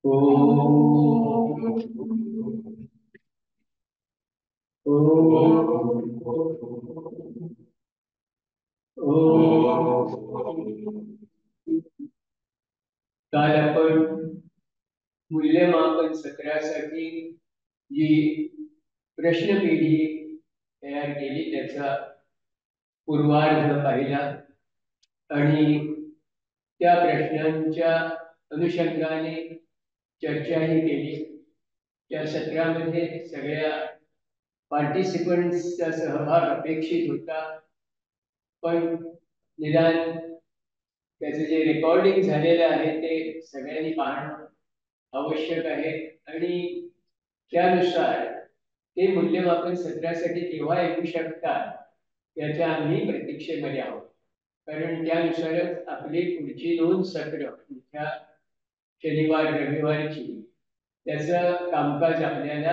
काल आपण मूल्यमापन सत्रासाठी जी प्रश्नपेढी तयार केली त्याचा पूर्वार्ध पाहिला आणि त्या प्रश्नांच्या अनुषंगाने चर्चाही केली. त्या सत्रामध्ये सगळ्या पार्टिसिपंट्सचा सहभाग अपेक्षित होता, पण निदान त्याचं जे रेकॉर्डिंग झालेलं आहे ते सगळ्यांनी पाहणं आवश्यक आहे आणि त्यानुसार ते मूल्यमापन सत्रासाठी केव्हा येऊ शकतात याच्या आम्ही प्रतीक्षेमध्ये आहोत. कारण त्यानुसारच आपली पुढची 2 सत्र पुढच्या शनिवार रविवारची त्याचं कामकाज आपल्याला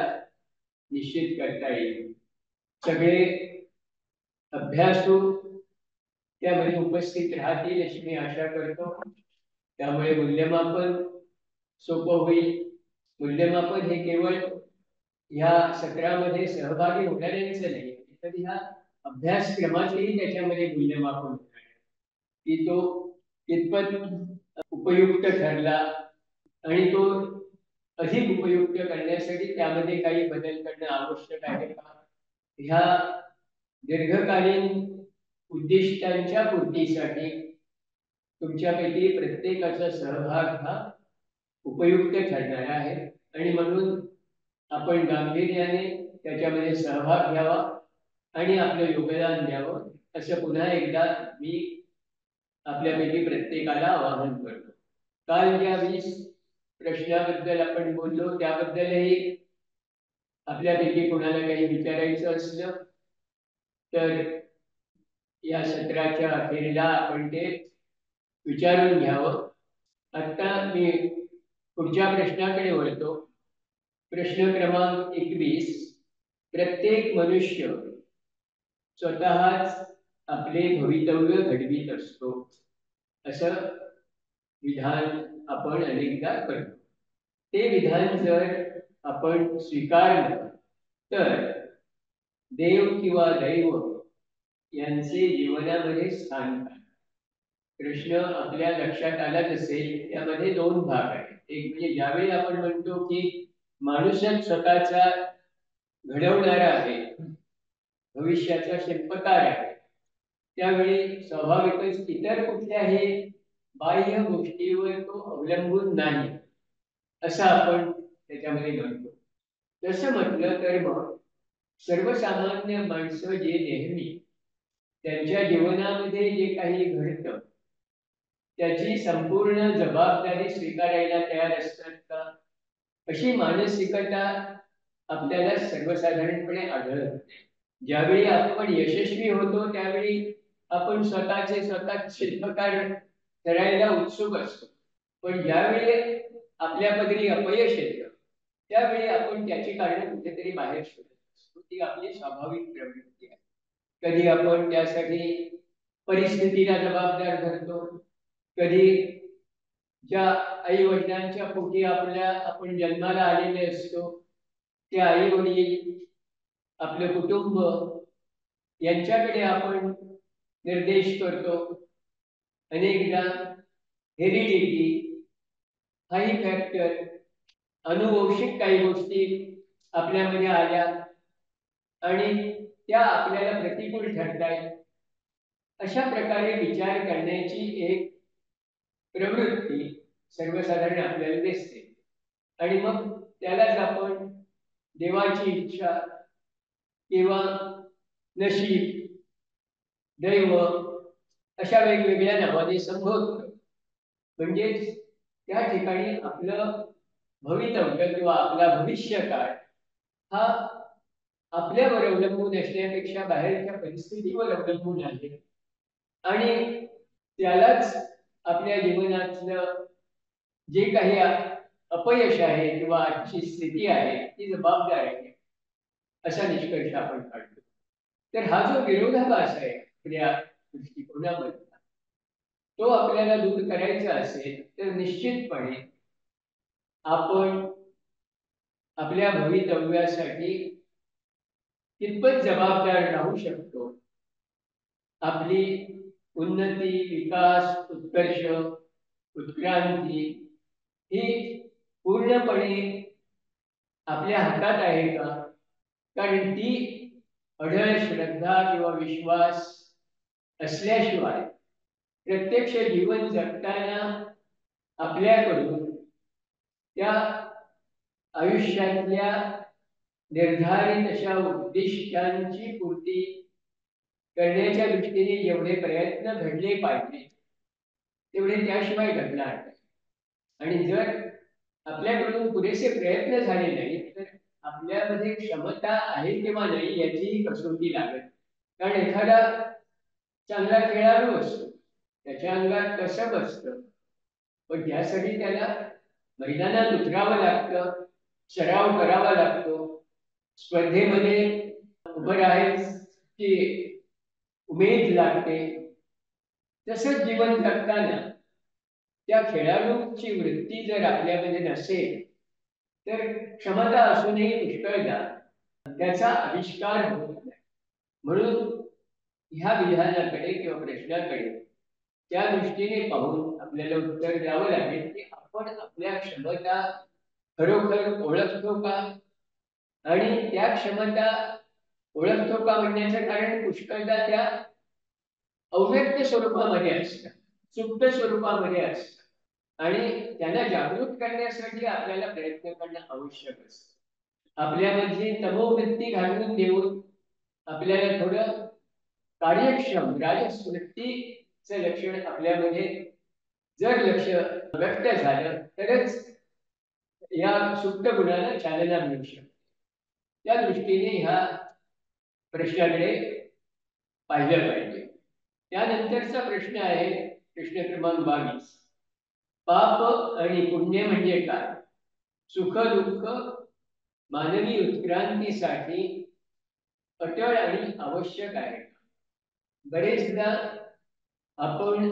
निश्चित करता येईल. सगळे अभ्यासू त्यामध्ये उपस्थित राहतील अशी मी आशा करतो. त्यामुळे मूल्यमापन सोपं होईल. मूल्यमापन हे केवळ ह्या सत्रामध्ये सहभागी होणाऱ्यांचं नाही, तर ह्या अभ्यासक्रमाचेही त्याच्यामध्ये मूल्यमापन होणार आहे की तो कितपत उपयुक्त ठरला आणि तो अधिक उपयुक्त करण्यासाठी त्यामध्ये काही बदल करणं आवश्यक आहे का, ह्या दीर्घकालीन उद्दिष्टांच्या पूर्तीसाठी तुमच्यापैकी प्रत्येकाचा सहभाग हा उपयुक्त ठरणार आहे आणि म्हणून आपण गांभीर्याने त्याच्यामध्ये सहभाग घ्यावा आणि आपलं योगदान द्यावं असं पुन्हा एकदा मी आपल्यापैकी प्रत्येकाला आवाहन करतो. काल ज्या 20 प्रश्नाबद्दल आपण बोललो त्याबद्दलही आपल्यापैकी कोणाला काही विचारायचं असलं तर या सत्राच्या अखेरीला आपण ते विचारून घ्यावं. आता मी पुढच्या प्रश्नाकडे वळतो. प्रश्न क्रमांक 21. प्रत्येक मनुष्य स्वतःच आपले भवितव्य घडवीत असतो असं विधान आपण अनेकदा करतो. ते विधान जर आपण स्वीकारलं तर देव किंवा दैव यांचे जीवनामध्ये स्थान काय? प्रश्न आपल्या लक्षात आलाच असेल. त्यामध्ये 2 भाग आहेत. एक म्हणजे ज्यावेळी आपण म्हणतो की माणूसच स्वतःचा घडवणारा आहे, भविष्याचा शिल्पकार आहे, त्यावेळी स्वाभाविकच इतर कुठल्याही बाह्य गोष्टीवर तो अवलंबून नाही असं आपण त्याच्यामध्ये म्हणतो. तसं म्हटलं तर मग सर्वसामान्य माणसं जे नेहमी त्यांच्या जीवनामध्ये जे काही घडतं त्याची संपूर्ण जबाबदारी स्वीकारायला तयार असतात का, अशी मानसिकता आपल्याला सर्वसाधारणपणे आढळत. ज्यावेळी आपण यशस्वी होतो त्यावेळी आपण स्वतः शिल्पकार करायला उत्सुक असतो, पण ज्यावेळी आपल्या पदरी अपयश येतं त्यावेळी आपण त्याची कारणं कुठेतरी बाहेर शोधत असतो. ती आपली स्वाभाविक प्रवृत्ती आहे. कधी आपण त्यासाठी परिस्थितीला जबाबदार धरतो, कधी ज्या आई वडिलांच्या पोटी आपण जन्माला आलेले असतो त्या आई वडील आपले कुटुंब यांच्याकडे आपण निर्देश करतो. अनेकदा हेरिडिटी हाही फॅक्टर, अनुवंशिक काही गोष्टी आपल्यामध्ये आल्या आणि त्या आपल्याला प्रतिकूल ठरतायत अशा प्रकारे विचार करण्याची एक प्रवृत्ती सर्वसाधारण आपल्याला दिसते आणि मग त्यालाच आपण देवाची इच्छा किंवा नशीब, दैव अशा वेगवेगळ्या नावाने संबोधतो. म्हणजेच त्या ठिकाणी आपलं भवितव्य किंवा आपला भविष्यकाळ हा आपल्यावर अवलंबून असण्यापेक्षा बाहेरच्या परिस्थितीवर अवलंबून आहे आणि त्यालाच आपल्या जीवनातलं जे काही अपयश आहे किंवा आजची स्थिती आहे ती जबाबदार आहे असा निष्कर्ष आपण काढतो. तर हा जो विरोधाभास आहे आपल्या दृष्टिकोनामधला तो आपल्याला दूर करायचा असेल तर निश्चितपणे आपण आपल्या भवितव्यासाठी कितपत जबाबदार राहू शकतो, आपली उन्नती, विकास, उत्कर्ष, उत्क्रांती ही पूर्णपणे आपल्या हातात आहे का? कारण ती अढळ श्रद्धा किंवा विश्वास असल्याशिवाय प्रत्यक्ष जीवन जगताना आपल्याकडून त्या आयुष्यातल्या निर्धारित अशा उद्दिष्टांची पूर्ती करण्याच्या दृष्टीने जेवढे प्रयत्न घडले पाहिजे तेवढे त्याशिवाय घडणार नाही. आणि जर आपल्याकडून पुरेसे प्रयत्न झाले नाही तर आपल्यामध्ये क्षमता आहे किंवा नाही याचीही कसोटी लागत. कारण एखादा चांगला खेळाडू असतो, त्याच्या अंगात कसं बसतं, पण त्यासाठी त्याला मैदानात उतरावं लागतं, सराव करावा लागतो, स्पर्धेमध्ये उभं राहायची उमेद लागते. तसंच जीवन जगताना त्या खेळाडूची वृत्ती जर आपल्यामध्ये नसेल तर क्षमता असूनही पुष्कळदा त्याचा आविष्कार होत नाही. म्हणून ह्या विधानाकडे किंवा प्रश्नाकडे त्या दृष्टीने पाहून आपल्याला उत्तर द्यावं लागेल की आपण आपल्या क्षमता खरोखर ओळखतो का? आणि त्या क्षमता ओळखतो का म्हणण्याचं कारण पुष्कळदा त्या अव्यक्त स्वरूपामध्ये असतात, सुप्त स्वरूपामध्ये असतात. आणि त्यांना जागृत करण्यासाठी आपल्याला प्रयत्न करणं आवश्यक असतं. आपल्यामध्ये तमोवृत्ती घालून देऊन आपल्याला थोडं कार्यक्षम राजस वृत्तीचं लक्षण आपल्यामध्ये जर लक्ष व्यक्त झालं तरच या सुप्त गुणाला चालना मिळू शकते. त्या दृष्टीने ह्या प्रश्नाकडे पाहिलं पाहिजे. त्यानंतरचा प्रश्न आहे प्रश्न क्रमांक 22. पाप आणि पुण्य म्हणजे काय? सुख दुःख मानवी उत्क्रांतीसाठी अटळ आणि आवश्यक आहे. बरेचदा आपण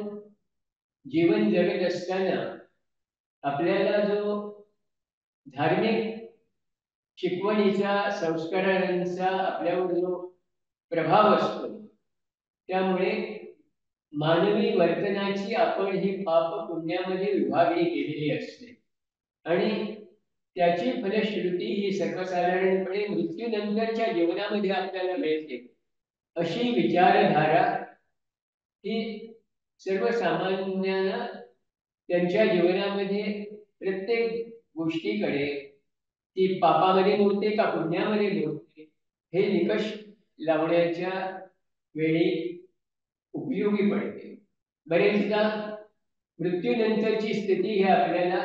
जीवन जगत असताना आपल्याला जो धार्मिक शिकवणीचा संस्कारांचा आपल्यावर जो प्रभाव असतो त्यामुळे मानवी वर्तनाची आपण ही पाप पुण्यामध्ये विभागणी केलेली असते आणि त्याची फलश्रुती ही सर्वसाधारणपणे मृत्यूनंतरच्या जीवनामध्ये आपल्याला मिळते. अशी विचारधारा ही सर्वसामान्यांना त्यांच्या जीवनामध्ये प्रत्येक गोष्टीकडे ती पापामध्ये मोडते का पुण्यामध्ये मोडते हे निकष लावण्याच्या वेळी उपयोगी पडते. बरेचदा मृत्यूनंतरची स्थिती ही आपल्याला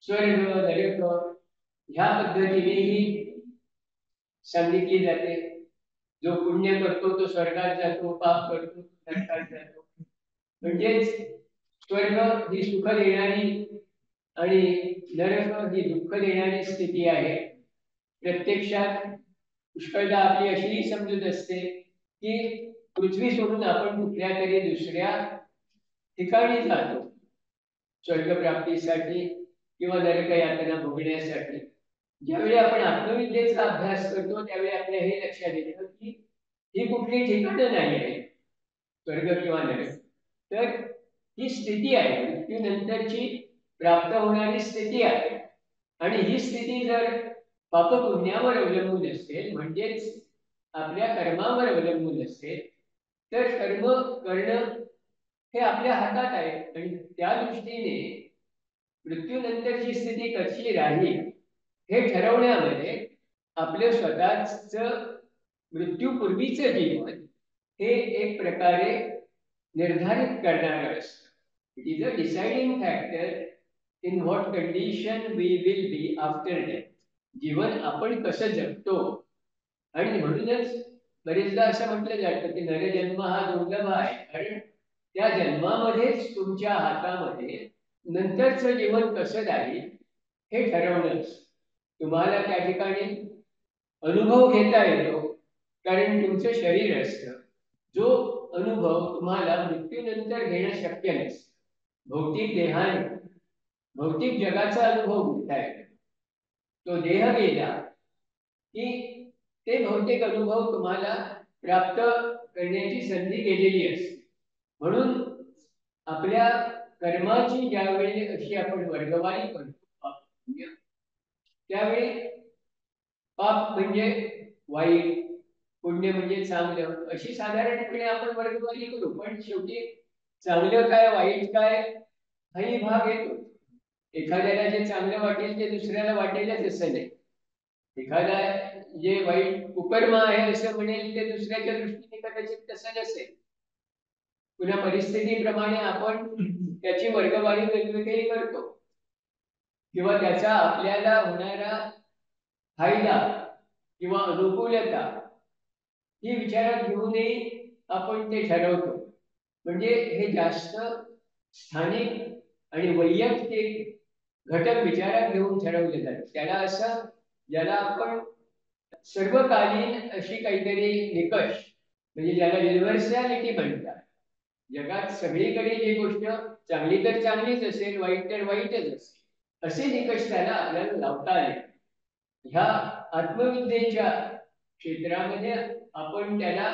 स्वर्ग नरक ह्या पद्धतीनेही सांगितली जाते. जो पुण्य करतो तो स्वर्गात जातो, पाप करतो नरकात जातो. म्हणजेच स्वर्ग ही सुख देणारी आणि नरक ही दुःख देणारी स्थिती आहे. प्रत्यक्षात पुष्कळदा आपली अशी समजूत असते की पृथ्वी सोडून आपण कुठल्या तरी दुसऱ्या ठिकाणी जातो स्वर्गप्राप्तीसाठी किंवा नरक यातना भोगण्यासाठी. ज्यावेळी आपण आत्मविद्येचा अभ्यास करतो त्यावेळी आपल्या हे लक्षात येतं की ही कुठली ठिकाणं नाही आहे स्वर्ग किंवा नरक, तर ही स्थिती आहे, मृत्यूनंतरची प्राप्त होणारी स्थिती आहे. आणि ही स्थिती जर पापपुण्यावर अवलंबून असेल म्हणजेच आपल्या कर्मावर अवलंबून असेल तर कर्म करणं हे आपल्या हातात आहे. आणि त्या दृष्टीने मृत्यूनंतरची स्थिती कशी राहील हे ठरवण्यामध्ये आपलं स्वतःच मृत्यूपूर्वीचं जीवन हे एक प्रकारे निर्धारित करणारं असतं. It is a deciding factor in what condition we will be after death. जीवन आपण कसं जगतो. आणि म्हणूनच बरेचदा असं म्हटलं जातं की नरजन्म हा दुर्लभ आहे, कारण त्या जन्मामध्येच तुमच्या हातामध्ये नंतरचं जीवन कसं राहील हे ठरवणंच. तुम्हाला त्या ठिकाणी अनुभव घेता येतो कारण तुमचं शरीर असतं. जो अनुभव तुम्हाला मृत्यूनंतर घेणं शक्य नसतं. भौतिक देहाने भौतिक जगाचा अनुभव घेता येतो. तो देह गेला की ते भौतिक अनुभव तुम्हाला प्राप्त करण्याची संधी गेलेली असते. म्हणून आपल्या कर्माची ज्यावेळी अशी आपण वर्गवारी करतो त्यावेळी पाप म्हणजे वाईट, पुण्य म्हणजे चांगलं, अशी साधारणपणे आपण वर्गवारी करू. पण शेवटी चांगलं काय वाईट काय हाही भाग येतो. एखाद्याला जे चांगलं वाटेल ते दुसऱ्याला वाटेलच असं नाही. एखादा जे वाईट कुकर्म आहे असं म्हणेल ते दुसऱ्याच्या दृष्टीने कदाचित तसं नसेल. पुन्हा परिस्थितीप्रमाणे आपण त्याची वर्गवारी वेगवेगळी करतो किंवा त्याचा आपल्याला होणारा फायदा किंवा अनुकूलता ही विचारात घेऊनही आपण ते ठरवतो. म्हणजे हे जास्त स्थानिक आणि वैयक्तिक घटक विचारात घेऊन ठरवले जातात. त्याला असं ज्याला आपण सर्वकालीन अशी काहीतरी निकष म्हणजे ज्याला युनिव्हर्सॅलिटी म्हणतात. जगात सगळीकडे जी गोष्ट चांगली तर चांगलीच असेल, वाईट तर वाईटच असेल, असे निकष त्याला आपल्याला लावता आले. ह्या आत्मविद्येच्या क्षेत्रामध्ये आपण त्याला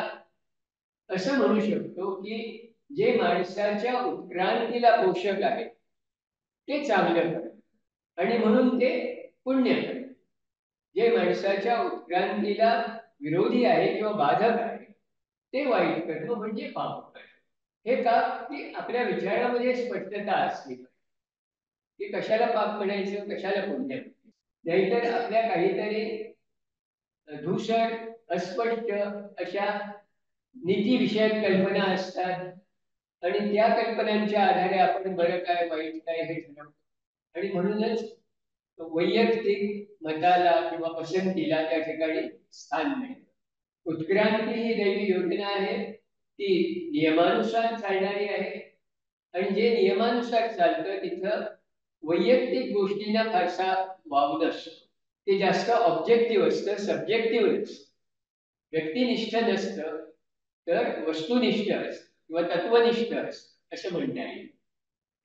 असं म्हणू शकतो की जे माणसाच्या उत्क्रांतीला पोषक आहे ते चांगलं करत आणि म्हणून ते पुण्य करत. जे माणसाच्या उत्क्रांतीला विरोधी आहे किंवा बाधक आहे ते वाईट कर्म म्हणजे पाप कर्म. हे का की आपल्या विचारामध्ये स्पष्टता असली की कशाला पाप म्हणायचं, कशाला पुण्य. नाहीतर आपल्या काहीतरी धूसर अस्पष्ट अशा नीतीविषयक कल्पना असतात आणि त्या कल्पनांच्या आधारे आपण बरं काय वाईट काय हे ठरवतो आणि म्हणूनच वैयक्तिक मताला किंवा पसंतीला त्या ठिकाणी स्थान नाही. उत्क्रांती ही दैवी योजना आहे, ती नियमानुसार चालणारी आहे आणि जे नियमानुसार चालतं तिथं वैयक्तिक गोष्टींना फारसा वाव नसतो. ते जास्त ऑब्जेक्टिव्ह असतं, सब्जेक्टिव्ह नसतं, व्यक्तिनिष्ठ नसतं, तर वस्तुनिष्ठ असतं किंवा तत्वनिष्ठ असतं असं म्हणता येईल.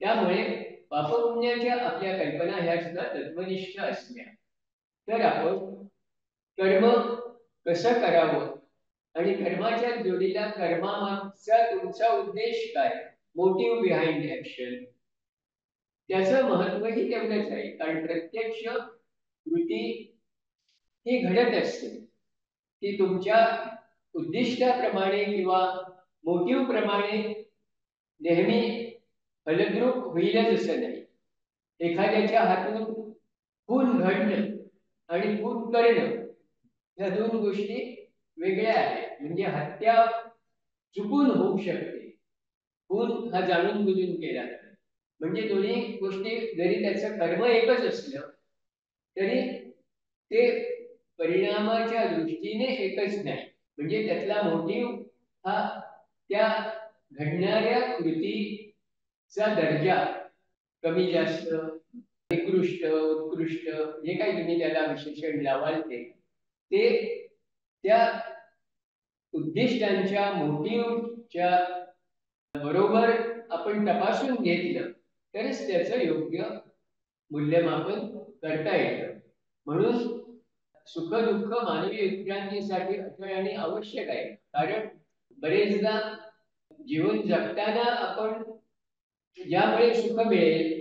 त्यामुळे पापपुण्याच्या आपल्या कल्पना ह्या सुद्धा तत्वनिष्ठ असल्या तर आपण कर्म कसं करावं आणि कर्माच्या जोडीला कर्मामागचा तुमचा उद्देश काय, मोटिव्ह बिहाइंड ऍक्शन, त्याचं महत्वही तेवढंच आहे. कारण प्रत्यक्ष कृती ही घडत असते ती तुमच्या उद्दिष्टाप्रमाणे किंवा मोटिव्ह प्रमाणे नेहमी फलद्रूप होईलच असं नाही. एखाद्याच्या हातून खून घडणं आणि खून करणं या दोन गोष्टी वेगळ्या आहेत. म्हणजे हत्या चुकून होऊ शकते, खून हा जाणून बुजून केला जातो. म्हणजे दोन्ही गोष्टी जरी त्याचं कर्म एकच असलं तरी ते परिणामाच्या दृष्टीने एकच नाही. म्हणजे त्यातला मोटिव्ह हा त्या घडणाऱ्या कृतीचा दर्जा कमी जास्त, निकृष्ट उत्कृष्ट जे काही तुम्ही त्याला विशेषण लावाल ते त्या उद्दिष्टांच्या मोटिव्हच्या बरोबर आपण तपासून घेतलं तरच त्याचं योग्य मूल्यमापन करता येतं. म्हणून सुख दुःख मानवी उत्क्रांतीसाठी अटळ आणि आवश्यक आहे. कारण बरेचदा जीवन जगताना आपण ज्यामुळे सुख मिळेल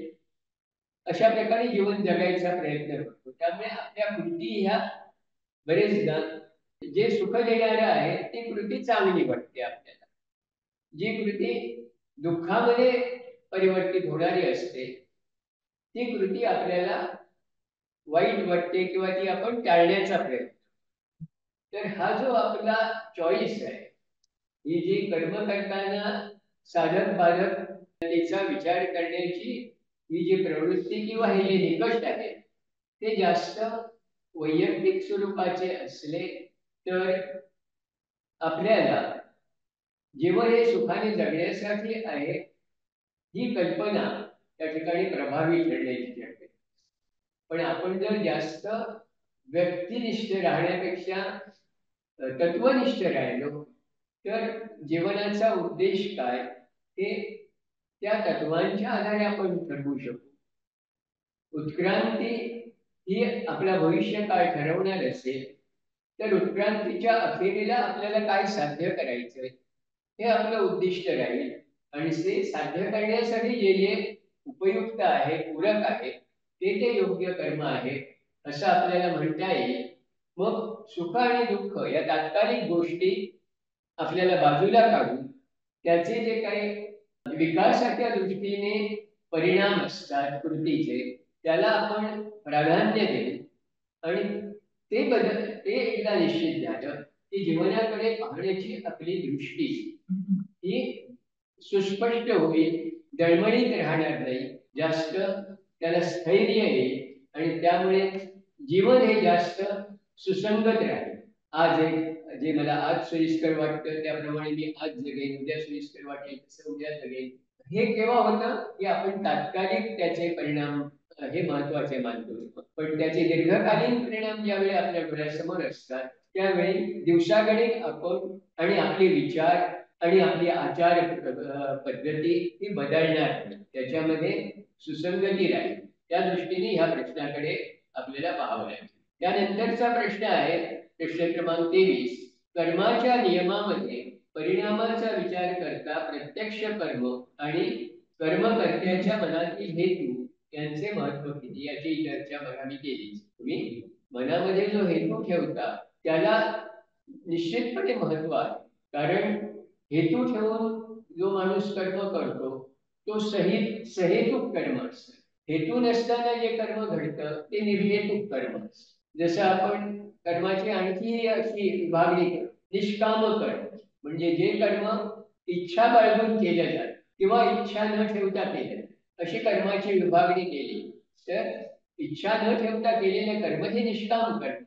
अशा प्रकारे जीवन जगायचा प्रयत्न करतो. त्यामुळे आपल्या कृती ह्या बरेचदा जे सुख देणारं आहे ती कृती चांगली वाटते आपल्याला. जी कृती दुःखामध्ये परिवर्तित होणारी असते ती कृती आपल्याला वाईट वाटते किंवा ती आपण टाळण्याचा प्रयत्न. तर हा जो आपला चॉईस आहे, ही जी कर्म करताना साधक बाधकतेचा विचार करण्याची ही जी प्रवृत्ती किंवा हे जे निकष आहे ते जास्त वैयक्तिक स्वरूपाचे असले तर आपल्याला जीवन हे सुखाने जगण्यासाठी आहे ही कल्पना त्या ठिकाणी प्रभावी ठरण्याची ठरते. पण आपण जर जास्त व्यक्तिनिष्ठ राहण्यापेक्षा तत्वनिष्ठ राहिलो तर जीवनाचा उद्देश काय हे त्या तत्वांच्या आधारे आपण ठरवू शकतो. उत्क्रांती ही आपला भविष्य काळ ठरवणार असेल तर उत्क्रांतीच्या अखेरीला आपल्याला काय साध्य करायचंय हे आपलं उद्दिष्ट राहील आणि ते साध्य करण्यासाठी जे जे उपयुक्त आहे, पूरक आहे, ते योग्य कर्म आहे असं आपल्याला म्हणता येईल. मग सुख आणि दुःख या तात्कालिक गोष्टी आपल्याला बाजूला काढून त्याचे जे काही विकासाच्या दृष्टीने परिणाम असतात कृतीचे त्याला आपण प्राधान्य देऊ आणि ते एकदा निश्चित झालं की जीवनाकडे पाहण्याची आपली दृष्टी ही सुस्पष्ट होईल, डळमळीत राहणार नाही, जास्त त्याला स्थैर्य येईल आणि त्यामुळे जीवन हे जास्त सुसंगत राहील. आज जे मला आज सोयीस्कर वाटतं त्याप्रमाणे मी आज जगेन, उद्या सोयीस्कर वाटेल तसं उद्या जगेन. हे केव्हा होतं की आपण तात्कालिक त्याचे परिणाम हे महत्वाचे मानतो, पण त्याचे दीर्घकालीन परिणाम ज्यावेळी आपल्या डोळ्यासमोर असतात त्यावेळी दिवसागणिक आपण आणि आपले विचार आणि आपली आचार पद्धती ही बदलणार नाही, त्याच्यामध्ये सुसंगती राहील. त्या दृष्टीने ह्या प्रश्नाकडे आपल्याला पाहावं लागेल. त्यानंतरचा प्रश्न आहे प्रश्न क्रमांक 23. कर्माच्या नियमामध्ये परिणामाचा विचार करता प्रत्यक्ष कर्म आणि कर्मकर्त्याच्या मनातील हेतू यांचे महत्व किती याची चर्चा मी केली. तुम्ही मनामध्ये जो हेतू ठेवता त्याला निश्चितपणे महत्व आहे, कारण हेतू ठेवून जो माणूस कर्म करतो तो सहेतुक कर्म असतं. हेतू नसताना जे कर्म घडतं ते निर्हेतुक कर्म असतं. जसं आपण कर्माची आणखी अशी विभागणी करतो, निष्काम कर्म म्हणजे जे कर्म इच्छा बाळगून केलं जातं किंवा इच्छा न ठेवता केलं, अशी कर्माची विभागणी केली तर इच्छा न ठेवता केलेलं कर्म हे निष्काम कर्म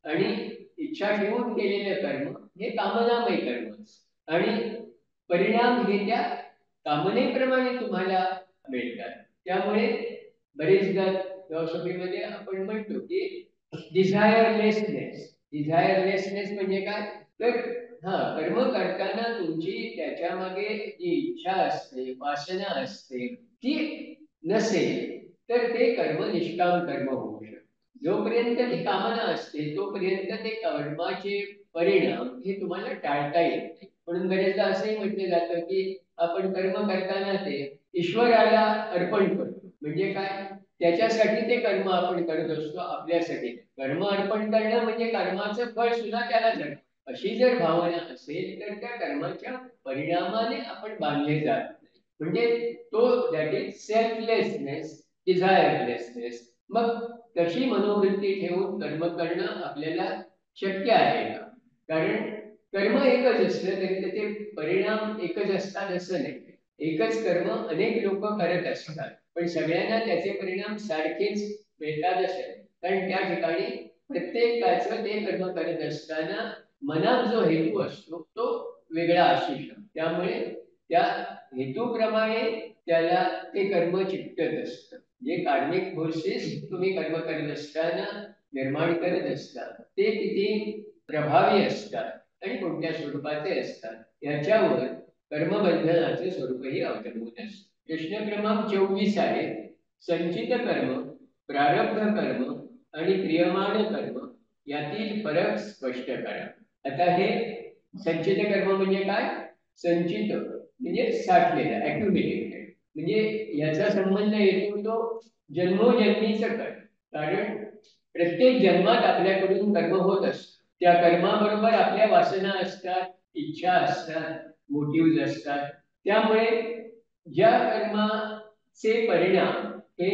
आणि इच्छा ठेवून केलेलं कर्म हे कामनामय कर्म आणि परिणाम हे त्या कामनेप्रमाणे तुम्हाला मिळतात. त्यामुळे बरेचदा फिलॉसॉफीमध्ये आपण म्हणतो की डिझायरलेसनेस म्हणजे काय तर कर्म करताना तुमची त्याच्या मागे जी इच्छा असते, वासना असते ती नसेल तर ते कर्म निष्काम कर्म होऊ शकते. जोपर्यंत ती कामना असते तोपर्यंत ते कर्माचे परिणाम हे तुम्हाला टाळता येत नाही. म्हणून बरेचदा असंही म्हटलं जातं की आपण कर्म करताना ते ईश्वराला अर्पण करतो. म्हणजे काय, त्याच्यासाठी ते कर्म आपण करत असतो, आपल्यासाठी. कर्म अर्पण करणं म्हणजे कर्माचं फळ सुद्धा त्याला जड, अशी जर भावना असेल तर त्या कर्माच्या परिणामाने आपण बांधले जात नाही. म्हणजे तो दॅट इज सेल्फलेसनेस, डिझायरलेसनेस. मग तशी मनोवृत्ती ठेवून कर्म करणं आपल्याला शक्य आहे का? कारण कर्म एकच असलं तरी त्याचे परिणाम एकच असतात असं नाही. एकच कर्म अनेक लोक करत असतात पण सगळ्यांना त्याचे परिणाम सारखेच मिळतात असेल, कारण त्या ठिकाणी प्रत्येकाचं ते कर्म करत असताना मनात जो हेतू असतो तो वेगळा असू शकतो. त्यामुळे त्या हेतूप्रमाणे त्याला ते कर्म चिकटत असतं. जे कार्मिक फोर्सेस तुम्ही कर्म करत असताना निर्माण करत असतात ते किती प्रभावी असतात आणि कोणत्या स्वरूपाचे असतात याच्यावर कर्मबंधनाचे स्वरूपही अवलंबून असते. प्रश्न क्रमांक 24 आहे, संचित कर्म, प्रारब्ध कर्म आणि क्रियमाण कर्म यातील फरक स्पष्ट करा. आता हे संचित कर्म म्हणजे काय? संचित म्हणजे साठलेला, अॅक्युम्युलेटेड, म्हणजे याचा संबंध येतो तो जन्मोजन्मीचं कर्म. कारण प्रत्येक जन्मात आपल्याकडून कर्म होत असतं. त्या कर्माबरोबर आपल्या वासना असतात, इच्छा असतात, मोटिव्ह असतात. त्यामुळे ज्या कर्माचे परिणाम हे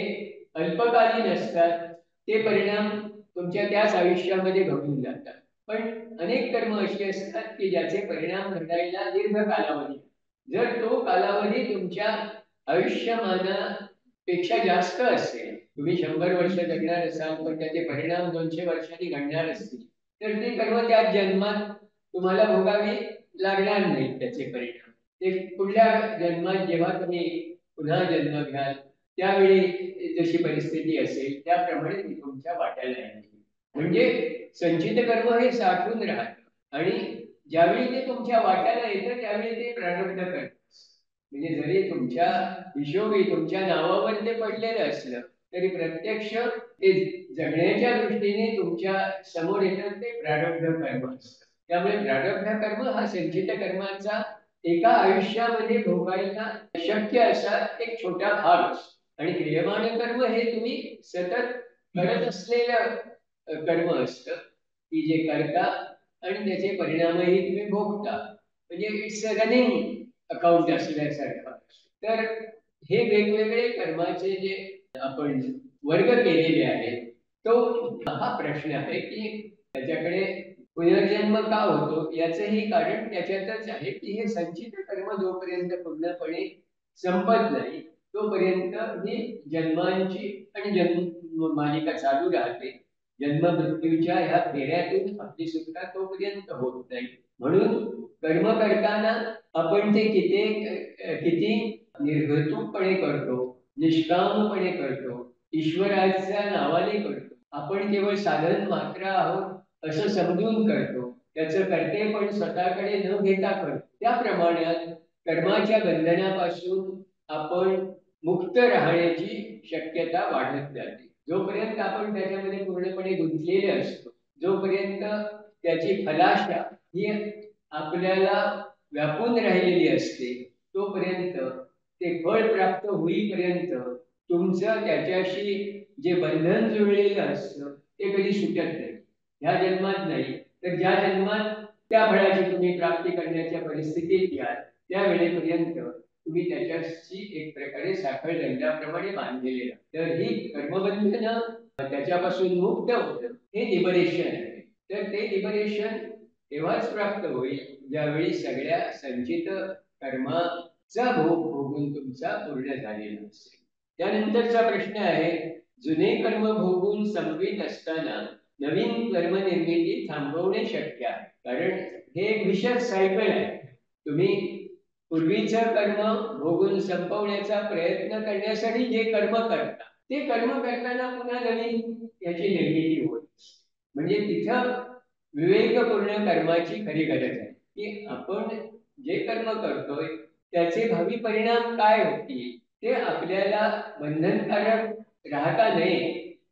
अल्पकालीन असतात ते परिणाम तुमच्या त्याच आयुष्यामध्ये घडून जातात. पण अनेक कर्म अशी असतात की ज्याचे परिणाम घडायला दीर्घ कालावधी, जर तो कालावधी तुमच्या आयुष्यमानापेक्षा जास्त असेल, तुम्ही 100 वर्ष जगणार असाल पण त्याचे परिणाम 200 वर्षांनी घडणार असतील तर ते कर्म त्या जन्मात तुम्हाला भोगावी लागणार नाही. त्याचे परिणाम ते पुढल्या जन्मात जेव्हा तुम्ही पुन्हा जन्म घ्याल त्यावेळी जशी परिस्थिती असेल त्याप्रमाणे ती तुमच्या वाट्याला येईल. म्हणजे संचित कर्म हे साठून राहतं आणि ज्यावेळी ते तुमच्या वाट्याला येतं त्यावेळी ते प्रारब्ध कर्म. म्हणजे जरी तुमच्या हिशोबी तुमच्या नावावर ते पडलेलं असलं तरी प्रत्यक्ष ते जगण्याच्या दृष्टीने तुमच्या समोर येतं ते प्रारब्ध कर्म असतं. त्यामुळे प्रारब्ध कर्म हा संचित कर्माचा एका आयुष्यामध्ये भोगायला शक्य असा एक छोटा भाग असतो. आणि क्रियमाण कर्म हे तुम्ही सतत करत असलेलं कर्म असतं की जे करता आणि त्याचे परिणामही तुम्ही भोगता. म्हणजे इट्स अ रनिंग अकाउंट असल्यासारखं. तर हे वेगवेगळे कर्माचे जे आपण वर्ग केलेले आहेत तो हा प्रश्न आहे की त्याच्याकडे पुनर्जन्म का होतो याचंही कारण त्याच्यातच आहे की हे संचित कर्म जोपर्यंत पूर्णपणे संपत नाही तोपर्यंत ही जन्मांची आणि जन्म मालिका चालू राहते. जन्म मृत्यूच्या ह्या फेऱ्यातून आपली सुटका तोपर्यंत होत नाही. म्हणून कर्म करताना आपण ते किती निर्घृतपणे करतो, निष्कामपणे करतो, ईश्वराच्या नावाने करतो, आपण केवळ साधन मात्र आहोत असं समजून करतो, त्याचं कर्तेपण स्वतःकडे न घेता करतो, त्या प्रमाणात कर्माच्या बंधनापासून आपण मुक्त राहण्याची शक्यता वाढत जाते. जोपर्यंत आपण त्याच्यामध्ये पूर्णपणे गुंतलेले असतो, जोपर्यंत त्याची फलाशा ही आपल्याला व्यापून राहिलेली असते तोपर्यंत ते फळ प्राप्त होईपर्यंत तुमचं त्याच्याशी जे बंधन जुळलेलं असतं ते कधी सुटत नाही. ह्या जन्मात नाही तर ज्या जन्मात त्या फळाची तुम्ही प्राप्ती करण्याच्या परिस्थितीत याल त्यावेळेपर्यंत तुम्ही त्याच्याशी एक प्रकारे साखळ दंडाप्रमाणे बांधलेले राहता. तर ही कर्मबंधनं त्याच्यापासून मुक्त होतं हे लिबरेशन आहे. तर ते लिबरेशन तेव्हाच प्राप्त होईल ज्यावेळी सगळ्या संचित कर्माचा भोग भोगून तुमचा पूर्ण झालेला असेल. त्यानंतरचा प्रश्न आहे जुने कर्म भोगून संपवीत असताना नवीन कर्म निर्मिती थांबवणे शक्य आहे. कारण हे एक विशेष सायकल आहे. तुम्ही पूर्वीचं कर्म भोगून संपवण्याचा प्रयत्न करण्यासाठी जे कर्म करता ते कर्म करताना पुन्हा नवीन याची निर्मिती होत. म्हणजे तिथं विवेकपूर्ण कर्माची खरी गरज आहे की आपण जे कर्म करतोय त्याचे भावी परिणाम काय होतील ते आपल्याला बंधनकारक राहता नये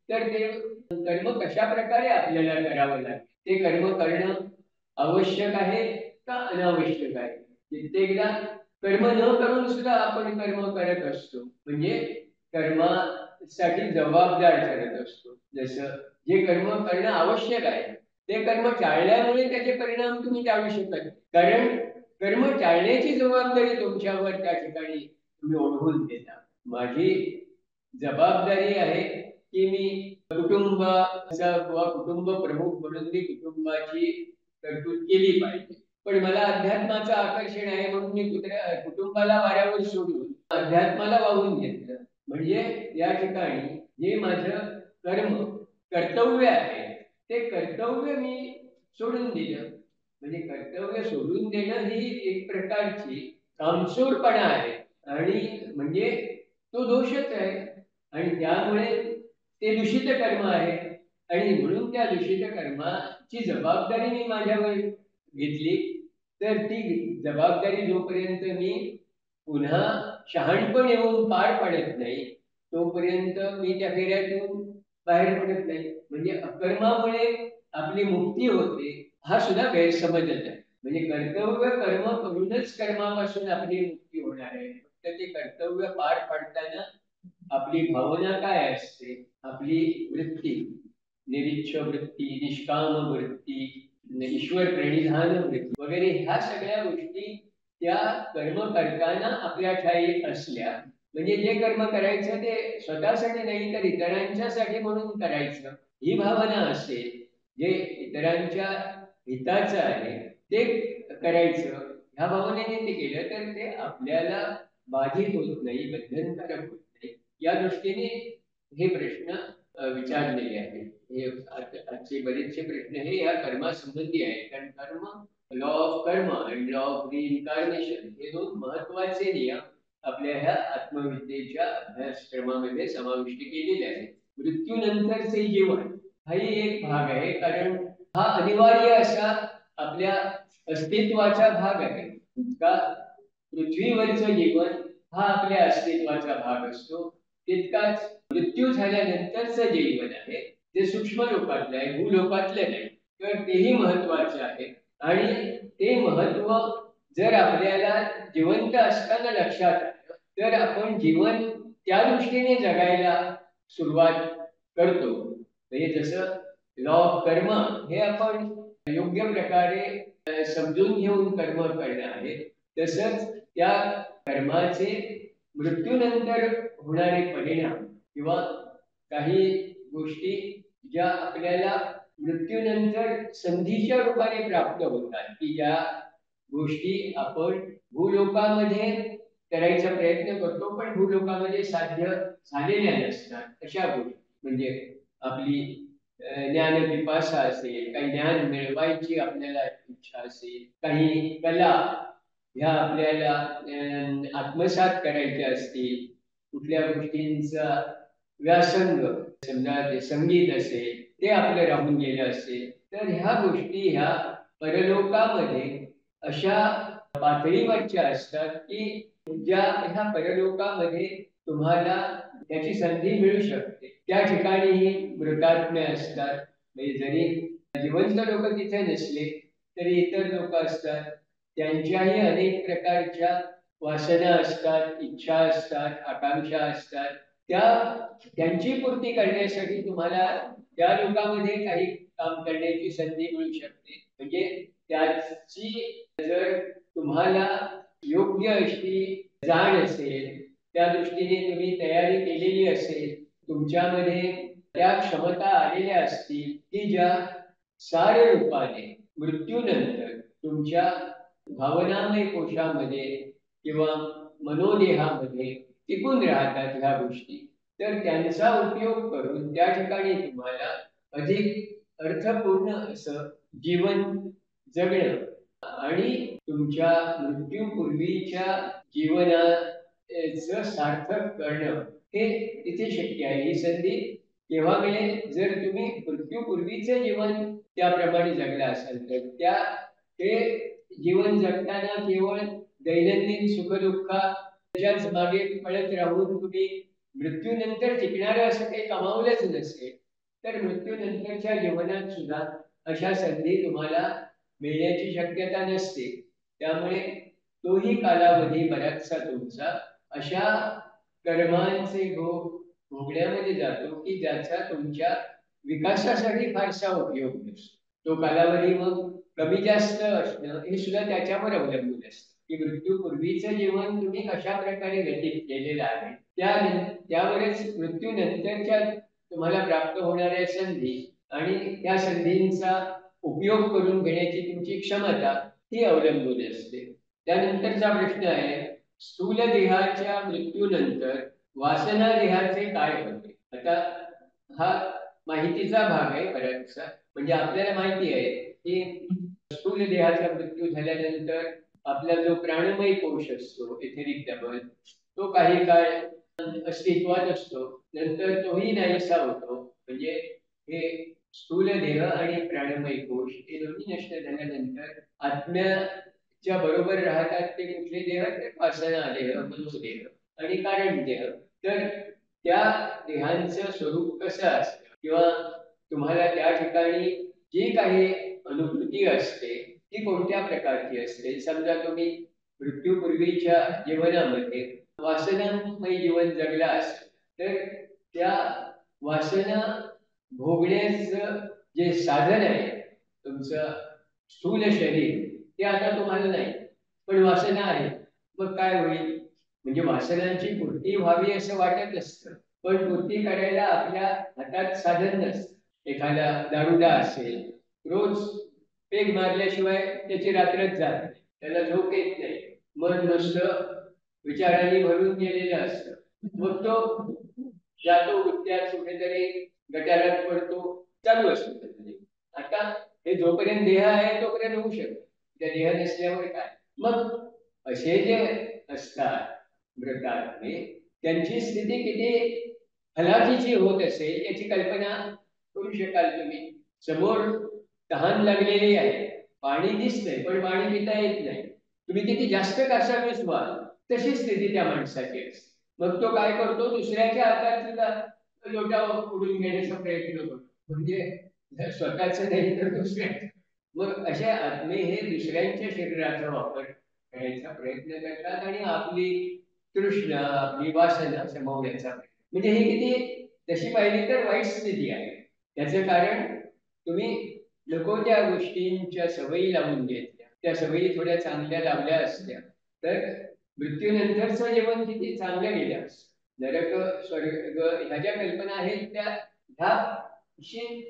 तर ते कर्म कशा प्रकारे आपल्याला करावं लागेल ते कर्म करणं आवश्यक आहे का अनावश्यक आहे. कित्येकदा कर्म न करून सुद्धा आपण कर्म करत असतो म्हणजे कर्मासाठी जबाबदार ठरत असतो. जसं जे कर्म करणं आवश्यक आहे ते कर्म टाळल्यामुळे त्याचे परिणाम तुम्ही टाळू शकत कारण कर्म टाळण्याची जबाबदारी तुमच्यावर त्या ठिकाणी तुम्ही ओढवून देता. माझी जबाबदारी आहे की मी कुटुंबाचा किंवा कुटुंब प्रमुख म्हणून मी कुटुंबाची तरतूद केली पाहिजे. पण मला अध्यात्माचं आकर्षण आहे म्हणून मी कुटुंबाला वाऱ्यावर सोडून अध्यात्माला वाहून घेतलं. म्हणजे या ठिकाणी जे माझं कर्तव्य आहे ते कर्तव्य मी सोडून दिलं. म्हणजे कर्तव्य सोडून देणं ही एक प्रकारची कामचोरपणा आहे आणि म्हणजे तो दोषच आहे आणि त्यामुळे ते दूषित कर्म आहे आणि म्हणून त्या दूषित कर्माची जबाबदारी मी माझ्यावर घेतली. तर ती जबाबदारी जोपर्यंत मी पुन्हा शहाणपण येऊन पार पाडत नाही तोपर्यंत मी त्या फेऱ्यातून बाहेर पडत नाही. म्हणजे अकर्मामुळे आपली मुक्ती होते हा सुद्धा गैरसमजच आहे. म्हणजे कर्तव्य कर्म करूनच कर्मापासून आपली मुक्ती होणार आहे. फक्त ते कर्तव्य पार पाडताना आपली भावना काय असते आपली वृत्ती निरीच्छ वृत्ती निष्काम वृत्ती ईश्वर प्रणिधान वृत्ती वगैरे ह्या सगळ्या गोष्टी त्या कर्म करताना आपल्या ठाई असल्या म्हणजे जे कर्म करायचं ते स्वतःसाठी नाही तर इतरांच्यासाठी म्हणून करायचं ही भावना असेल जे इतरांच्या हिताचं आहे ते करायचं ह्या भावनेने ते केलं तर ते आपल्याला बाधित होत नाही बंधनकारक होत नाही. या दृष्टीने हे प्रश्न विचारलेले आहेत. हे आजचे बरेचसे प्रश्न हे या कर्मासंबंधी आहेत. कारण कर्म लॉ ऑफ कर्म आणि लॉ ऑफ रिइन्कार्नेशन हे दोन महत्वाचे नियम आपल्या ह्या आत्मविद्येच्या अभ्यासक्रमामध्ये समाविष्ट केलेले आहेत. मृत्यूनंतरचे जीवन हाही एक भाग आहे कारण हा अनिवार्य असा आपल्या अस्तित्वाचा भाग आहे. का पृथ्वीवरचं जीवन हा आपल्या अस्तित्वाचा भाग असतो. तितकाच मृत्यू झाल्यानंतरचं जे जीवन आहे ते सूक्ष्म लोकातलं आहे, भूलोकातलं नाही. तर तेही महत्वाचं आहे. आणि ते महत्व जर आपल्याला जिवंत असताना लक्षात आलं तर आपण जीवन त्या दृष्टीने जगायला सुरुवात करतो. म्हणजे जसं लॉ ऑफ कर्म हे आपण योग्य प्रकारे समजून घेऊन कर्म करणं आहे, तसंच त्या कर्माचे मृत्यूनंतर होणारे परिणाम किंवा काही गोष्टी ज्या आपल्याला मृत्यूनंतर संधीच्या रूपाने प्राप्त होतात, की ज्या गोष्टी आपण भूलोकामध्ये करायचा प्रयत्न करतो पण भूलोकामध्ये साध्य झालेल्या नसतात अशा गोष्टी. म्हणजे आपली ज्ञान पिपासा असेल, काही ज्ञान मिळवायची आपल्याला इच्छा असेल, काही कला ह्या आपल्याला आत्मसात करायच्या असतील, कुठल्या गोष्टींचा व्यासंग, समजा ते संगीत असेल ते आपलं राहून गेलं असेल, तर ह्या गोष्टी ह्या परलोकामध्ये अशा पातळीवरच्या असतात की ज्या ह्या परलोकामध्ये तुम्हाला त्याची संधी मिळू शकते. त्या ठिकाणीही मृतात्मे असतात. म्हणजे जरी जिवंत लोक तिथे नसले तरी इतर लोक असतात, त्यांच्याही अनेक प्रकारच्या वासना असतात, इच्छा असतात, आकांक्षा असतात. त्यांची पूर्ती करण्यासाठी तुम्हाला त्या लोकांमध्ये काही काम करण्याची संधी मिळू शकते. म्हणजे त्याची जर तुम्हाला योग्य अशी जाण असेल, त्या दृष्टीने तुम्ही तयारी केलेली असेल, तुमच्यामध्ये त्या क्षमता आलेल्या असतील की ज्या सार रूपाने मृत्यूनंतर तुमच्या भावनामय कोशामध्ये किंवा मनोदेहामध्ये टिकून राहतात ह्या गोष्टी, तर त्यांचा उपयोग करून त्या ठिकाणी तुम्हाला अधिक अर्थपूर्ण असं जीवन जगणं आणि तुमच्या मृत्यूपूर्वीच्या जीवनाचं सार्थक करणं हे तिथे शक्य आहे. ही संधी केव्हा मिळेल? जर तुम्ही मृत्यूपूर्वीचं जीवन त्याप्रमाणे जगला असाल तर. ते जीवन जगताना केवळ दैनंदिन सुखदुःखाच्याच मागे पळत राहून तुम्ही मृत्यूनंतर टिकणारं असं काही कमावलंच नसेल, तर मृत्यूनंतरच्या जीवनात सुद्धा अशा संधी तुम्हाला मिळण्याची शक्यता नसते. त्यामुळे तोही कालावधी बराचसा तुमचा अशा कर्मांचे भोग भोगण्यामध्ये जातो की ज्याचा तुमच्या विकासासाठी फारसा उपयोग नसतो. तो कालावधी मग कमी जास्त असणं हे सुद्धा त्याच्यावर अवलंबून असतं की मृत्यूपूर्वीचं जीवन तुम्ही कशा प्रकारे व्यतीत केलेलं आहे, त्यावरच मृत्यूनंतरच्या तुम्हाला प्राप्त होणाऱ्या संधी आणि त्या संधींचा उपयोग करून घेण्याची तुमची क्षमता ही अवलंबून असते. त्यानंतरचा प्रश्न आहे, स्थूल देहाच्या मृत्यूनंतर वासना देहाचे काय होते? आता हा माहितीचा भाग आहे बऱ्याचसा. म्हणजे आपल्याला माहिती आहे की स्थूल देहाचा मृत्यू झाल्यानंतर आपला जो प्राणमय कोश असतो, एथेरिक डबल, तो काही काळ अस्तित्वात असतो, नंतर तोही नाहीसा होतो. म्हणजे हे स्थूल देह आणि प्राणमय कोश हे दोन्ही नष्ट झाल्यानंतर आत्म्याच्या बरोबर राहतात ते कुठले देह? तर वासना देह, मनोदेह आणि कारण देह. तर त्या देहांचं स्वरूप कसं असतं किंवा तुम्हाला त्या ठिकाणी जी काही अनुभूती असते ती कोणत्या प्रकारची असते? समजा तुम्ही मृत्यूपूर्वीच्या जीवनामध्ये वासनामय जीवन जगला असेल, तर त्या वासना भोगण्याचं जे साधन आहे तुमचं स्थूल शरीर, ते आता तुम्हाला नाही, पण वासना आहे. मग काय होईल? म्हणजे वासनांची पूर्ती व्हावी असं वाटत असतं, पण पूर्ती करायला आपल्या हातात साधन नसतं. एखादा दारुडा असेल, रोज पेग मारल्याशिवाय त्याची रात्रच जात नाही, त्याला झोप येत नाही, मन नुसतं विचारांनी भरून गेलेलं असतं. मग तो जातो वृत्त्यात कुठेतरी गटारात पडतो, चालू असतो त्याचं. आता हे जोपर्यंत देह आहे तोपर्यंत होऊ शकतं, त्या देह नसल्यावर काय? मग असे जे असतात मृतात्मे, त्यांची स्थिती किती हलाखीची होत असेल याची कल्पना करू शकाल तुम्ही. समोर तहान लागलेली आहे, पाणी दिसतंय पण पाणी पिता येत नाही, तुम्ही किती जास्त कासावीस व्हाल तशी स्थिती त्या माणसाची असते. मग तो काय करतो, दुसऱ्याच्या हातात सुद्धा लोटा उडून घेण्याचा प्रयत्न करतो, म्हणजे स्वतःच नाही तर दुसऱ्याचं. मग अशा आत्मे हे दुसऱ्यांच्या शरीराचा वापर करायचा प्रयत्न करतात आणि आपली तृष्णा, आपली वासना शमवण्याचा प्रयत्न. म्हणजे ही किती तशी पाहिली तर वाईट स्थिती आहे. त्याचं कारण तुम्ही नको त्या गोष्टींच्या सवयी लावून घेतल्या, त्या सवयी थोड्या चांगल्या लावल्या असत्या तर मृत्यूनंतरचं जीवन किती चांगलं गेलं असतं. नरक स्वर्ग ह्या ज्या कल्पना आहेत त्या ह्या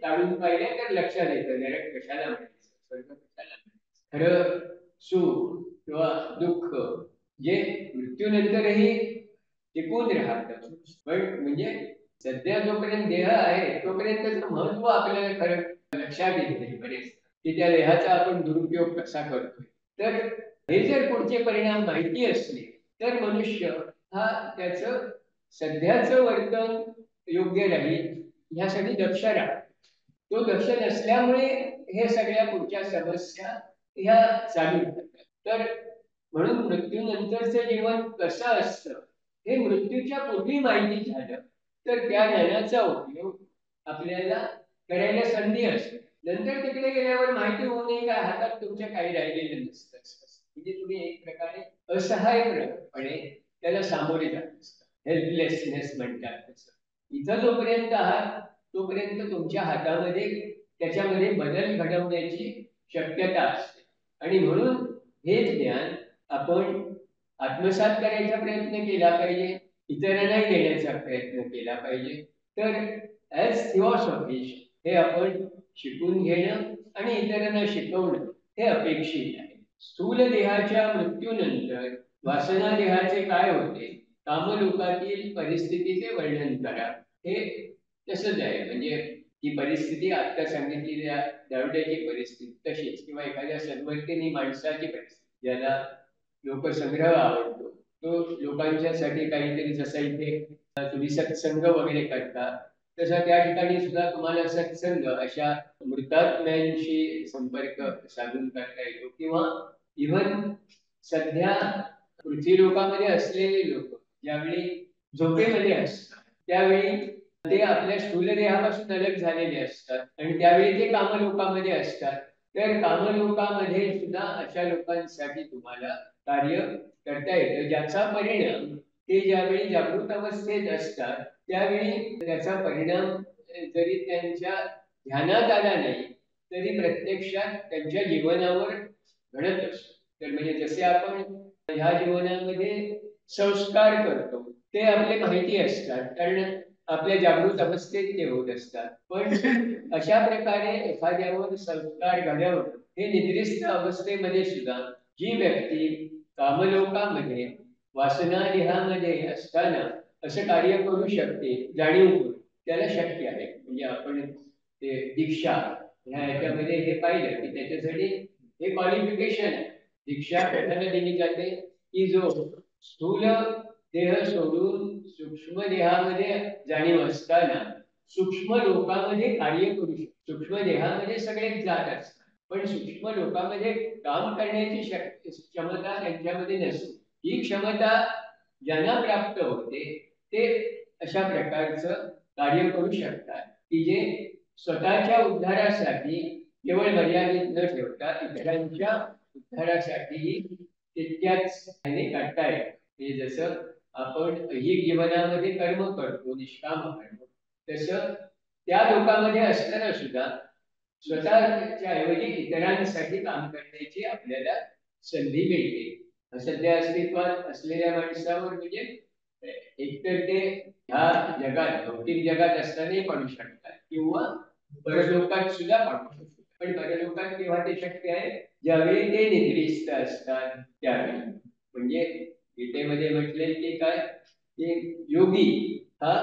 काढून पाहिल्या तर लक्षात येतं नरक कशाला म्हणायचं, स्वर्ग कशाला म्हणायचं. खरं सुख किंवा दुःख जे मृत्यूनंतरही टिकून राहतं, पण म्हणजे सध्या जोपर्यंत देह आहे तोपर्यंत त्याचं महत्व आपल्याला खरं लक्षात येत नाही बरेच, की त्या देहाचा आपण दुरुपयोग कसा करतोय. तर हे जर पुढचे परिणाम माहिती असले तर मनुष्य हा त्याचं सध्याचं वर्तन योग्य राहील ह्यासाठी दक्ष राहतो. तो दक्ष नसल्यामुळे हे सगळ्या पुढच्या समस्या ह्या चालू होतात. तर म्हणून मृत्यूनंतरचं जीवन कसं असतं हे मृत्यूच्या पूर्वी माहिती झालं तर त्या ज्ञानाचा उपयोग आपल्याला करायला संधी असते. नंतर तिकडे गेल्यावर माहिती होऊनही काय हातात तुमच्या काही राहिलेलं नसतं. म्हणजे तुम्ही एक प्रकारे असहायपणे त्याला सामोरे जात असता. हेल्पलेसनेस म्हणतात तसं. इथं जोपर्यंत आहात तोपर्यंत तुमच्या हातामध्ये त्याच्यामध्ये बदल घडवण्याची शक्यता असते. आणि म्हणून हे ज्ञान आपण आत्मसात करायचा प्रयत्न केला पाहिजे, इतरांनाही देण्याचा प्रयत्न केला पाहिजे. तर ॲज थिओसॉफिस्ट हे आपण शिकून घेणं आणि इतरांना शिकवणं हे अपेक्षित आहे. स्थूल देहाच्या मृत्यूनंतर वासना देहाचे काय होते, कामलोकातील परिस्थितीचे वर्णन करा. हे तसंच आहे, म्हणजे ही परिस्थिती आता सांगितलेल्या दारुड्याची परिस्थिती तशीच, किंवा एखाद्या सद्वर्तिनी माणसाची परिस्थिती ज्याला लोकसंग्रह आवडतो तो लोकांच्यासाठी काहीतरी, जसं इथे तुम्ही सत्संग वगैरे करता तसा त्या ठिकाणी सुद्धा तुम्हाला सत्संग अशा मृतात्म्यांशी संपर्क साधून करता येतो. किंवा इव्हन सध्या पृथ्वी लोकामध्ये असलेले लोक ज्यावेळी झोपेमध्ये असतात त्यावेळी ते आपल्या स्थूल देहापासून अलग झालेले असतात आणि त्यावेळी ते कामलोकामध्ये असतात. तर कामलोकामध्ये सुद्धा अशा लोकांसाठी तुम्हाला कार्य करता येतं, ज्याचा परिणाम ते ज्यावेळी जागृत अवस्थेत असतात त्यावेळी त्याचा परिणाम जरी त्यांच्या ध्यानात आला नाही तरी प्रत्यक्षात त्यांच्या जीवनावर घडत असतो. तर म्हणजे जसे आपण ह्या जीवनामध्ये संस्कार करतो ते आपले माहिती असतात, कारण आपल्या जागृत अवस्थेत ते होत असतात. पण अशा प्रकारे एखाद्यावर संस्कार घडवणं हे निद्रिस्त अवस्थेमध्ये सुद्धा जी व्यक्ती कामलोकामध्ये वासना देहामध्ये असताना असं कार्य करू शकते जाणीव त्याला शक्य आहे. म्हणजे आपण ते दीक्षा ह्या ह्याच्यामध्ये हे पाहिलं की त्याच्यासाठी हे क्वालिफिकेशन आहे. दीक्षा कशाला दिली जाते की जो स्थूल देह सोडून सूक्ष्म देहामध्ये जाणीव असताना सूक्ष्म लोकामध्ये कार्य करू शकतो. सूक्ष्म देहामध्ये सगळेच जात असतात पण सूक्ष्म लोकामध्ये काम करण्याची क्षमता त्यांच्यामध्ये नसते. ही क्षमता ज्यांना प्राप्त होते ते अशा प्रकारचं कार्य करू शकतात की जे स्वतःच्या उद्धारासाठी केवळ मर्यादित न ठेवता इतरांच्या उद्धारासाठीही तितक्याच करता येतं. म्हणजे जसं आपण ही जीवनामध्ये कर्म करतो निष्काम कर्म, तसं त्या लोकांमध्ये असताना सुद्धा स्वतःच्या ऐवजी इतरांसाठी काम करण्याची आपल्याला संधी मिळते. सध्या अस्तित्वात असलेल्या माणसावर म्हणजे एकतर ते ह्या जगात भौतिक जगात असतानाही पाडू शकतात किंवा परलोकात सुद्धा पाडू शकतात. पण परलोकात केव्हा ते शक्य आहे, ज्यावेळी ते निद्रिस्त असतात त्यावेळी. म्हणजे गीतेमध्ये म्हटले की काय, की योगी हा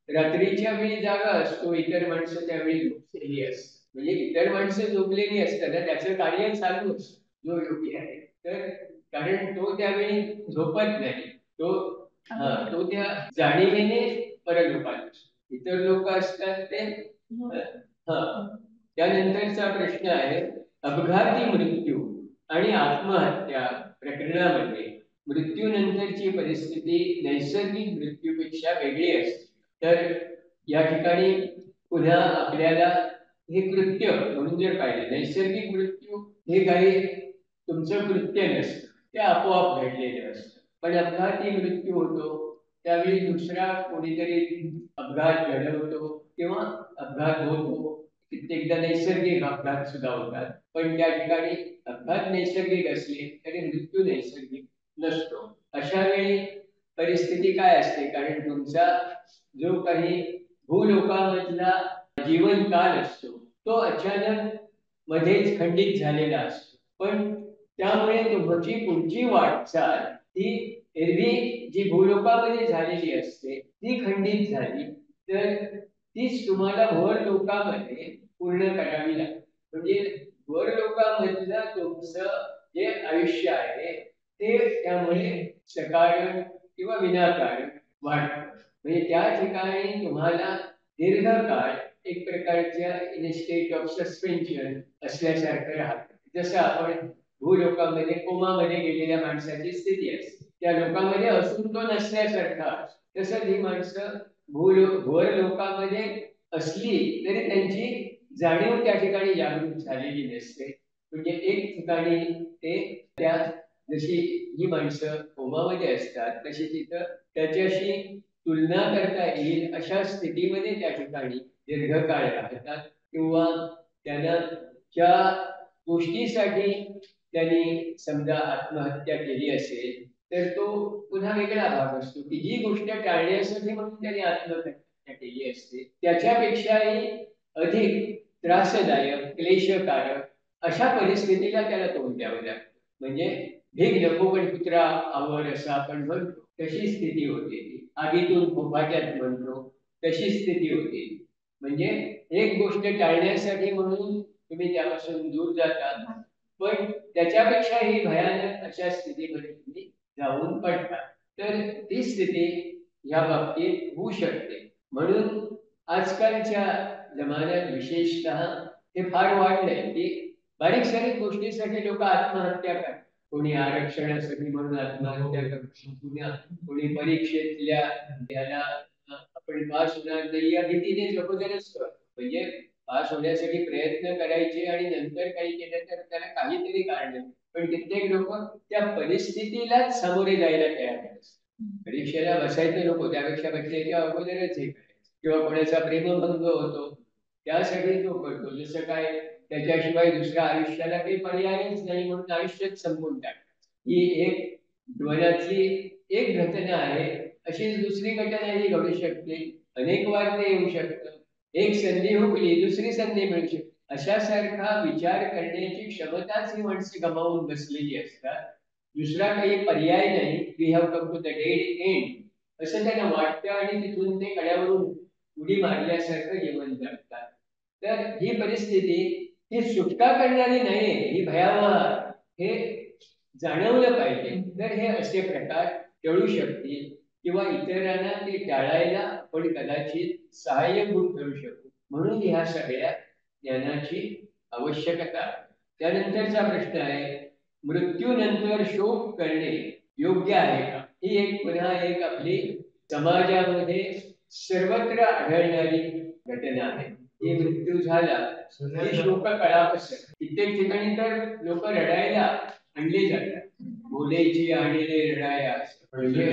रात्रीच्या वेळी जागा असतो, इतर माणसं त्यावेळी झोपलेली असतात. म्हणजे इतर माणसं झोपलेली असतात त्याचं कार्य चालू असतं जो योगी आहे. तर कारण तो त्यावेळी झोपत नाही, तो त्या जाणीवेने परलोकात असतो. इतर लोक असतात ते त्यानंतरचा प्रश्न आहे, अपघाती मृत्यू आणि आत्महत्या प्रकरणामध्ये मृत्यूनंतरची परिस्थिती नैसर्गिक मृत्यूपेक्षा वेगळी असते. तर या ठिकाणी पुन्हा आपल्याला हे कृत्य म्हणून जर पाहिजे, नैसर्गिक मृत्यू हे काही तुमचं कृत्य नसतं, ते आपोआप घडलेलं असतं. पण अपघाती मृत्यू होतो त्यावेळी दुसरा कोणीतरी अपघात घडवतो किंवा अपघात होतो. कित्येकदा नैसर्गिक अपघात सुद्धा होतात, पण त्या ठिकाणी अपघात नैसर्गिक असले तरी मृत्यू नैसर्गिक नसतो. अशा वेळी परिस्थिती काय असते, कारण तुमचा जो काही भूलोकामधला जीवन काल असतो तो अचानक मध्येच खंडित झालेला असतो. पण त्यामुळे तुमची पुढची वाटचाल ही एरवी जी भूलोकामध्ये झालेली असते ती खंडित झाली तर तीच तुम्हाला भर लोकामध्ये पूर्ण करावी लागते. म्हणजे वर लोकांमधलं तुमचं जे आयुष्य आहे ते त्यामुळे सकारण किंवा विनाकारण वाढतं. म्हणजे त्या ठिकाणी तुम्हाला दीर्घकाळ एक प्रकारच्या इन स्टेट ऑफ सस्पेन्शन असल्यासारखं राहतं. जसं आपण भूलोकामध्ये कोमामध्ये गेलेल्या माणसाची स्थिती असते, त्या लोकांमध्ये असून तो नसल्यासारखा. तसं ही माणसं भूर लोकांमध्ये असली तरी त्यांची जाणीव त्या ठिकाणी जागृत झालेली नसते. म्हणजे एक ठिकाणी ते त्या जशी ही माणसं कोमामध्ये असतात तशी तिथं त्याच्याशी तुलना करता येईल अशा स्थितीमध्ये त्या ठिकाणी दीर्घकाळ राहतात किंवा त्यांना ज्या गोष्टीसाठी त्यांनी समजा आत्महत्या केली असेल तर तो पुन्हा वेगळा भाग असतो की जी गोष्ट टाळण्यासाठी म्हणून त्यांनी आत्महत्या केली असते त्याच्यापेक्षाही अधिक त्रासदायक क्लेशकारक अशा परिस्थितीला त्याला तोंड द्यावं लागतं. म्हणजे भीक नको पण कुत्रा आवर असं आपण म्हणतो तशी स्थिती होते ती. आगीतून फोफाट्यात म्हणतो तशी स्थिती होते. म्हणजे एक गोष्ट टाळण्यासाठी म्हणून तुम्ही त्यापासून दूर जाता पण त्याच्यापेक्षाही भयानक अशा स्थितीमध्ये तुम्ही जाऊन पडता. तर ती स्थिती या बाबतीत होऊ शकते. म्हणून आजकालच्या जमान्यात विशेषतः हे फार वाढलंय की बारीक सारीक गोष्टीसाठी लोक आत्महत्या करतात. कोणी आरक्षणासाठी म्हणून आत्महत्या करतो, कोणी परीक्षेतल्या याला आपण पास होणार नाही या भीतीने जबरदस्त करतो. म्हणजे पास होण्यासाठी प्रयत्न करायचे आणि नंतर काही केलं तर त्याला काहीतरी कारण. पण कित्येक लोक त्या परिस्थितीलाच सामोरे जायला तयार आहेत. परीक्षेला बसायचं नको त्यापेक्षा परीक्षेच्या अगोदरच हे किंवा कोणाचा प्रेमभंग होतो त्यासाठी तो करतो. जसं काय त्याच्याशिवाय दुसऱ्या आयुष्याला काही पर्यायच नाही म्हणून आयुष्यच संपून टाकतात. ही एक जीवनातली एक घटना आहे. अशीच दुसरी घटनाही घडू शकते. अनेक वार ते येऊ शकतं. एक संधी हुकली दुसरी संधी मिळू शकते. अशासारखा विचार करण्याची क्षमताच ही माणसे गमावून बसलेली असतात. दुसरा काही पर्याय नाही. We have come to the dead end असं त्यांना वाटतं आणि तिथून ते कड्यावरून उडी मारल्यासारखं जीवन जगतात. तर ही परिस्थिती ही सुटका करणारी नाही, ही भयावह हे जाणवलं पाहिजे. तर हे असे प्रकार टळू शकतील किंवा इतरांना ते टाळायला आपण कदाचित सहाय्यभूत ठरू शकू. म्हणून ह्या सगळ्या ज्ञानाची आवश्यकता आहे. त्यानंतरचा प्रश्न आहे मृत्यूनंतर शोक करणे योग्य आहे का? ही एक पुन्हा एक आपली समाजामध्ये सर्वत्र आढळणारी घटना आहे. की मृत्यू झाला की शोक कळावस. कित्येक ठिकाणी तर लोक रडायला आणले जातात. बोलायची आणि रडाया म्हणजे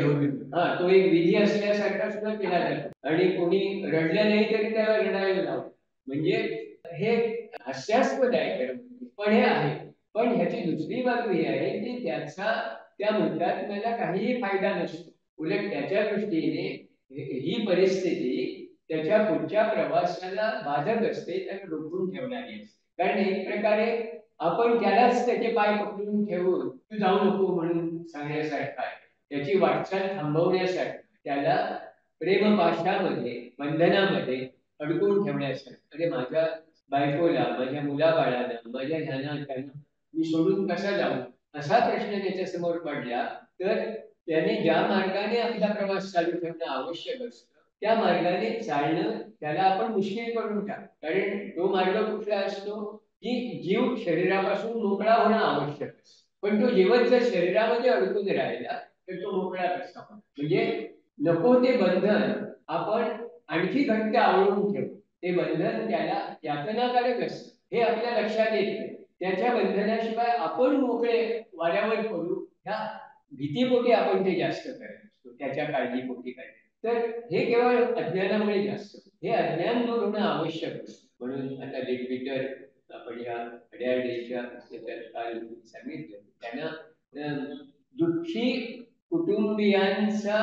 हा तो एक विधी असल्यासारखा सुद्धा केला जातो आणि कोणी रडलं नाही तरी त्याला रडायला लावतो. म्हणजे हे हास्यास्पद आहे पण हे आहे. पण ह्याची दुसरी बाजू ही आहे की त्याचा त्या मृतात्म्याला काहीही फायदा नसतो. उलट त्याच्या दृष्टीने ही परिस्थिती त्याच्या पुढच्या प्रवासाला बाधक असते, त्याला रोखून ठेवणारी असते. कारण एक प्रकारे आपण त्यालाच त्याचे पाय पकडून ठेवून तू जाऊ नको म्हणून सांगण्यासारखं आहे. त्याची वाटचाल थांबवण्यासाठी त्याला प्रेमपाशामध्ये बंधनामध्ये अडकून ठेवण्यासाठी. अरे माझ्या बायकोला माझ्या मुलाबाळाला माझ्या ह्याना त्यांना मी सोडून कसा जाऊ असा प्रश्न त्याच्या समोर पडला तर त्याने ज्या मार्गाने आपला प्रवास चालू ठेवणं आवश्यक असतं त्या मार्गाने चालणं त्याला आपण मुश्किल करून टाक. कारण तो मार्ग कुठला असतो की जीव शरीरापासून मोकळा होणं आवश्यक असतं. पण तो जीवन जर शरीरामध्ये अडकून राहिला तर तो मोकळा कसा होणार? म्हणजे नको ते बंधन आपण आणखी घट्ट आवळून ठेवू. ते बंधन त्याला यातनाकारक असतं हे आपल्या लक्षात येत नाही. त्याच्या बंधनाशिवाय आपण मोकळे वाऱ्यावर पडू ह्या भीतीपोटी आपण ते जास्त करत असतो, त्याच्या काळजीपोटी करत. तर हे केवळ अज्ञानामुळे जास्त, हे अज्ञान दूर होणं आवश्यक असतं. म्हणून आता लेखविटर आपण या अड्याळीच्या काल सांगितलं त्यांना दुःखी कुटुंबियांचा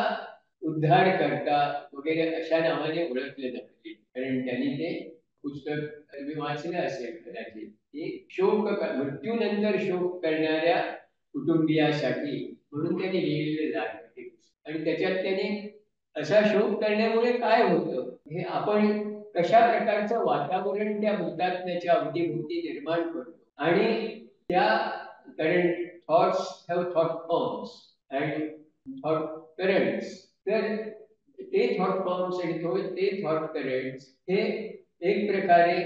उद्धार करता वगैरे अशा नावाने ओळखले जाते. कारण त्यांनी ते पुस्तक मी वाचलं असेल कदाचित, की मृत्यूनंतर शोक करणाऱ्या कुटुंबियासाठी म्हणून त्यांनी लिहिलेलं आहे. आणि त्याच्यात त्याने असा शोक करण्यामुळे काय होतं हे आपण कशा प्रकारचं वातावरण त्या भूतात्म्याच्या अवतीभोवती निर्माण करतो. आणि त्या कारण thoughts have thought forms and thought currents. तर ते थॉट फॉर्म्स आणि ते थॉट करंट्स हे एक प्रकारे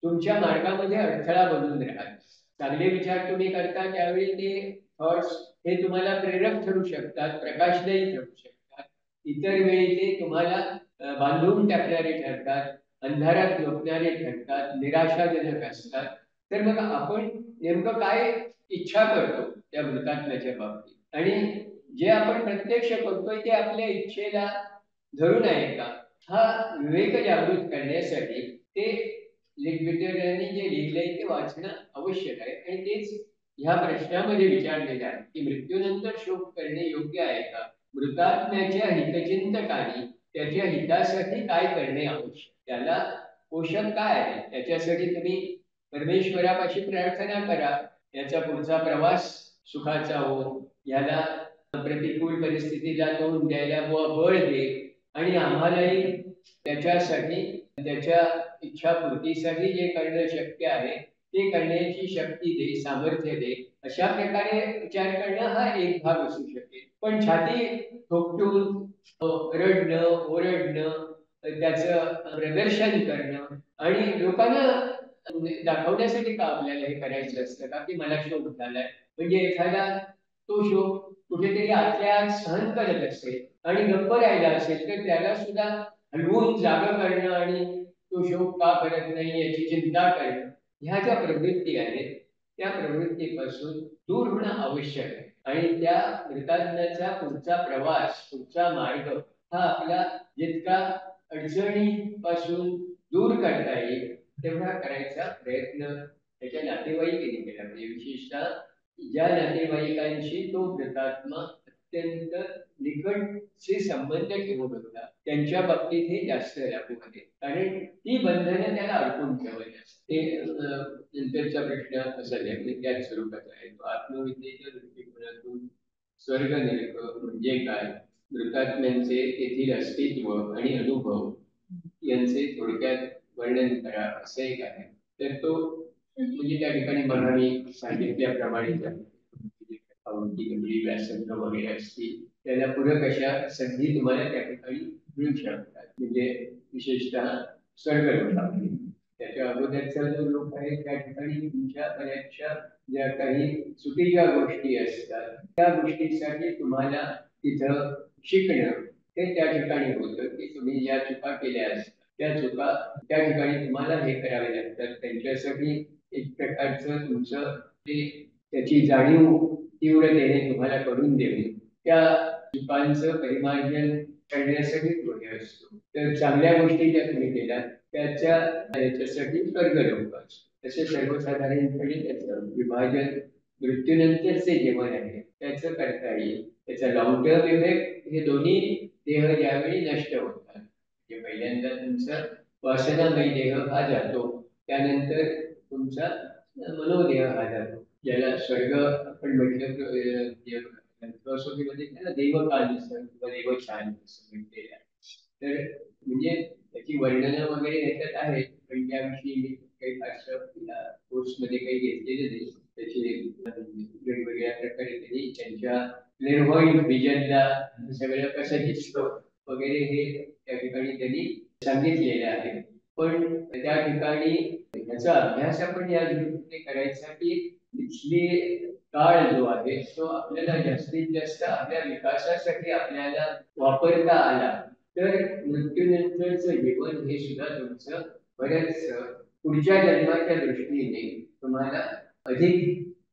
तुमच्या मार्गामध्ये अडथळा बनून राहतात. चांगले विचार तुम्ही करता त्यावेळी ते थॉट्स हे तुम्हाला प्रेरक ठरू शकतात, प्रकाशदायी ठरू शकतात. इतर वेळी ते तुम्हाला बांधून टाकणारे ठरतात, अंधारात लोटणारे ठरतात, निराशाजनक असतात. तर मग आपण नेमकं काय इच्छा करतो त्या भूतात्म्याच्या बाबतीत, आणि जे आपण प्रत्यक्ष करतोय ते आपल्या इच्छेला धरून आहे का, हा विवेक जागृत करण्यासाठी ते लेखविद्यार्थ्यांनी जे लिहिलंय ते वाचणं आवश्यक आहे. आणि तेच ह्या प्रश्नामध्ये विचारलेलं आहे की मृत्यूनंतर शोक करणे योग्य आहे का, मृतात्म्याच्या हितचिंतकाने त्याच्या हितासाठी काय करणे आवश्यक, त्याला पोषक काय आहे त्याच्यासाठी तुम्ही परमेश्वरापाशी प्रार्थना करा, याचा पुढचा प्रवास सुखाचा हो, याला प्रतिकूल परिस्थितीला तोंड द्यायला बळ दे, आणि आम्हालाही त्याच्यासाठी त्याच्या इच्छापूर्तीसाठी जे करणं शक्य आहे ते करण्याची शक्ती दे, सामर्थ्य दे. अशा प्रकारे विचार करणं हा एक भाग असू शकेल. पण छाती ठोकटून रडणं, ओरडणं, त्याचं प्रदर्शन करणं आणि लोकांना दाखवण्यासाठी का आपल्याला हे करायचं असतं का की मला शोक झालाय, म्हणजे एखादा तो शोक कुठेतरी आतल्या आत सहन करत असेल आणि गप्प राहिला असेल तर त्याला सुद्धा हलवून जागं करणं आणि तो शोक का करत नाही याची चिंता करणं, ह्या ज्या प्रवृत्ती आहेत त्या प्रवृत्तीपासून दूर होणं आवश्यक आहे. आणि त्या मृतात्म्याचा पुढचा प्रवास, पुढचा मार्ग हा आपला जितका अडचणीपासून दूर करता येईल तेवढा करायचा प्रयत्न त्याच्या नातेवाईकांनी केला पाहिजे. विशेषतः ज्या नातेवाईकांशी तो मृतात्मा अत्यंत निकटचे संबंध ठेवत होता त्यांच्या बाबतीत हे जास्त लागू आहे. कारण ती बंधनं त्याला अडकून ठेवायची असते. नंतरचा प्रश्न असा आहे त्याच स्वरूपाचा आहे. तो आत्मविद्येच्या दृष्टिकोनातून स्वर्ग नरक म्हणजे काय, मृतात्म्यांचे तेथील अस्तित्व आणि अनुभव यांचे थोडक्यात वर्णन करा असं एक आहे. तर तो म्हणजे त्या ठिकाणी मनाने सांगितल्याप्रमाणे व्यासंग वगैरे असतील त्याला पूरक अशा संधी तुम्हाला त्या ठिकाणी मिळू शकतात. म्हणजे विशेषतः स्वर्ग लोकांमध्ये त्याच्या अगोदरचा जो लोक आहे त्या ठिकाणी तुमच्या बऱ्याचशा ज्या काही चुकीच्या गोष्टी असतात त्या गोष्टीसाठी तुम्हाला तिथं शिकणं हे त्या ठिकाणी होतं की तुम्ही ज्या चुका केल्या असतात त्या चुका त्या ठिकाणी तुम्हाला हे करावे लागतात. त्यांच्यासाठी एक प्रकारचं तुमचं ते त्याची जाणीव तीव्रतेने तुम्हाला करून देऊन त्या चुकांचं परिमार्जन करण्यासाठी पुढे असतो. तर चांगल्या गोष्टी ज्या तुम्ही केल्या त्याच्या याच्यासाठी स्वर्ग लोक असतो. तसे सर्वसाधारणपणे त्याचं विभाजन मृत्यूनंतरचे जीवन आहे त्याचं करता येईल. त्याचा लॉंग टर्म इफेक्ट हे दोन्ही देह ज्यावेळी नष्ट होतात, म्हणजे पहिल्यांदा तुमचा वासनामय देह हा जातो, त्यानंतर तुमचा मनोदेह हा जातो, ज्याला स्वर्ग आपण म्हटलं फिलॉसॉफीमध्ये त्याला देवकाल किंवा देवछान असं म्हटलेलं आहे. तर म्हणजे त्याची वर्णनं वगैरे याच्यात आहेत पण त्याविषयी मी काही फारसं कोर्समध्ये काही घेतलेले नाही. त्याचे वेगवेगळ्या प्रकारे त्यांनी त्यांच्या क्लेअरव्हॉइंट विजनला सगळं कसं दिसतं वगैरे हे त्या ठिकाणी त्यांनी सांगितलेलं आहे. पण त्या ठिकाणी याचा अभ्यास आपण या दृष्टीने करायसाठी इथली काळ जो आहे तो आपल्याला जास्तीत जास्त आपल्या विकासासाठी आपल्याला वापरता आला तर मृत्यूनंतरचं जीवन हे सुद्धा तुमचं बरेच पुढच्या जन्माच्या दृष्टीने तुम्हाला अधिक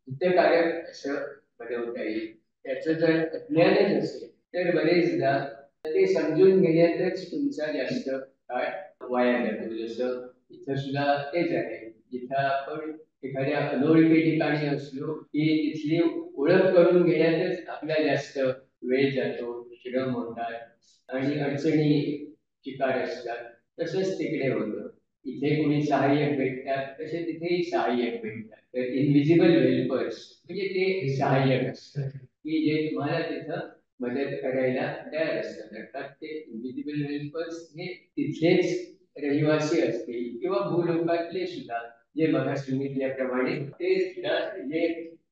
हितकारक असं बनवता येईल. त्याचं जर अज्ञानच असेल तर बरेचदा ते समजून घेण्यातच तुमचा जास्त काळ वाया जातो. जसं इथं सुद्धा तेच आहे, जिथं आपण एखाद्या अनोळखी ठिकाणी असलो की तिथली ओळख करून घेण्यातच आपला जास्त वेळ जातो, श्रम होतात आणि अडचणी शिकार असतात. तसंच तिकडे होतं, इथे कोणी सहाय्यक भेटतात तसे तिथेही सहाय्यक भेटतात. तर इनविजिबल हेल्पर्स म्हणजे ते सहाय्यक असतात की जे तुम्हाला तिथं मदत करायला तयार असतात. अर्थात ते इनविजिबल हेल्पर्स हे तिथलेच रहिवासी असतील किंवा भूलोकातले सुद्धा जे मग सांगितल्याप्रमाणे ते सुद्धा जे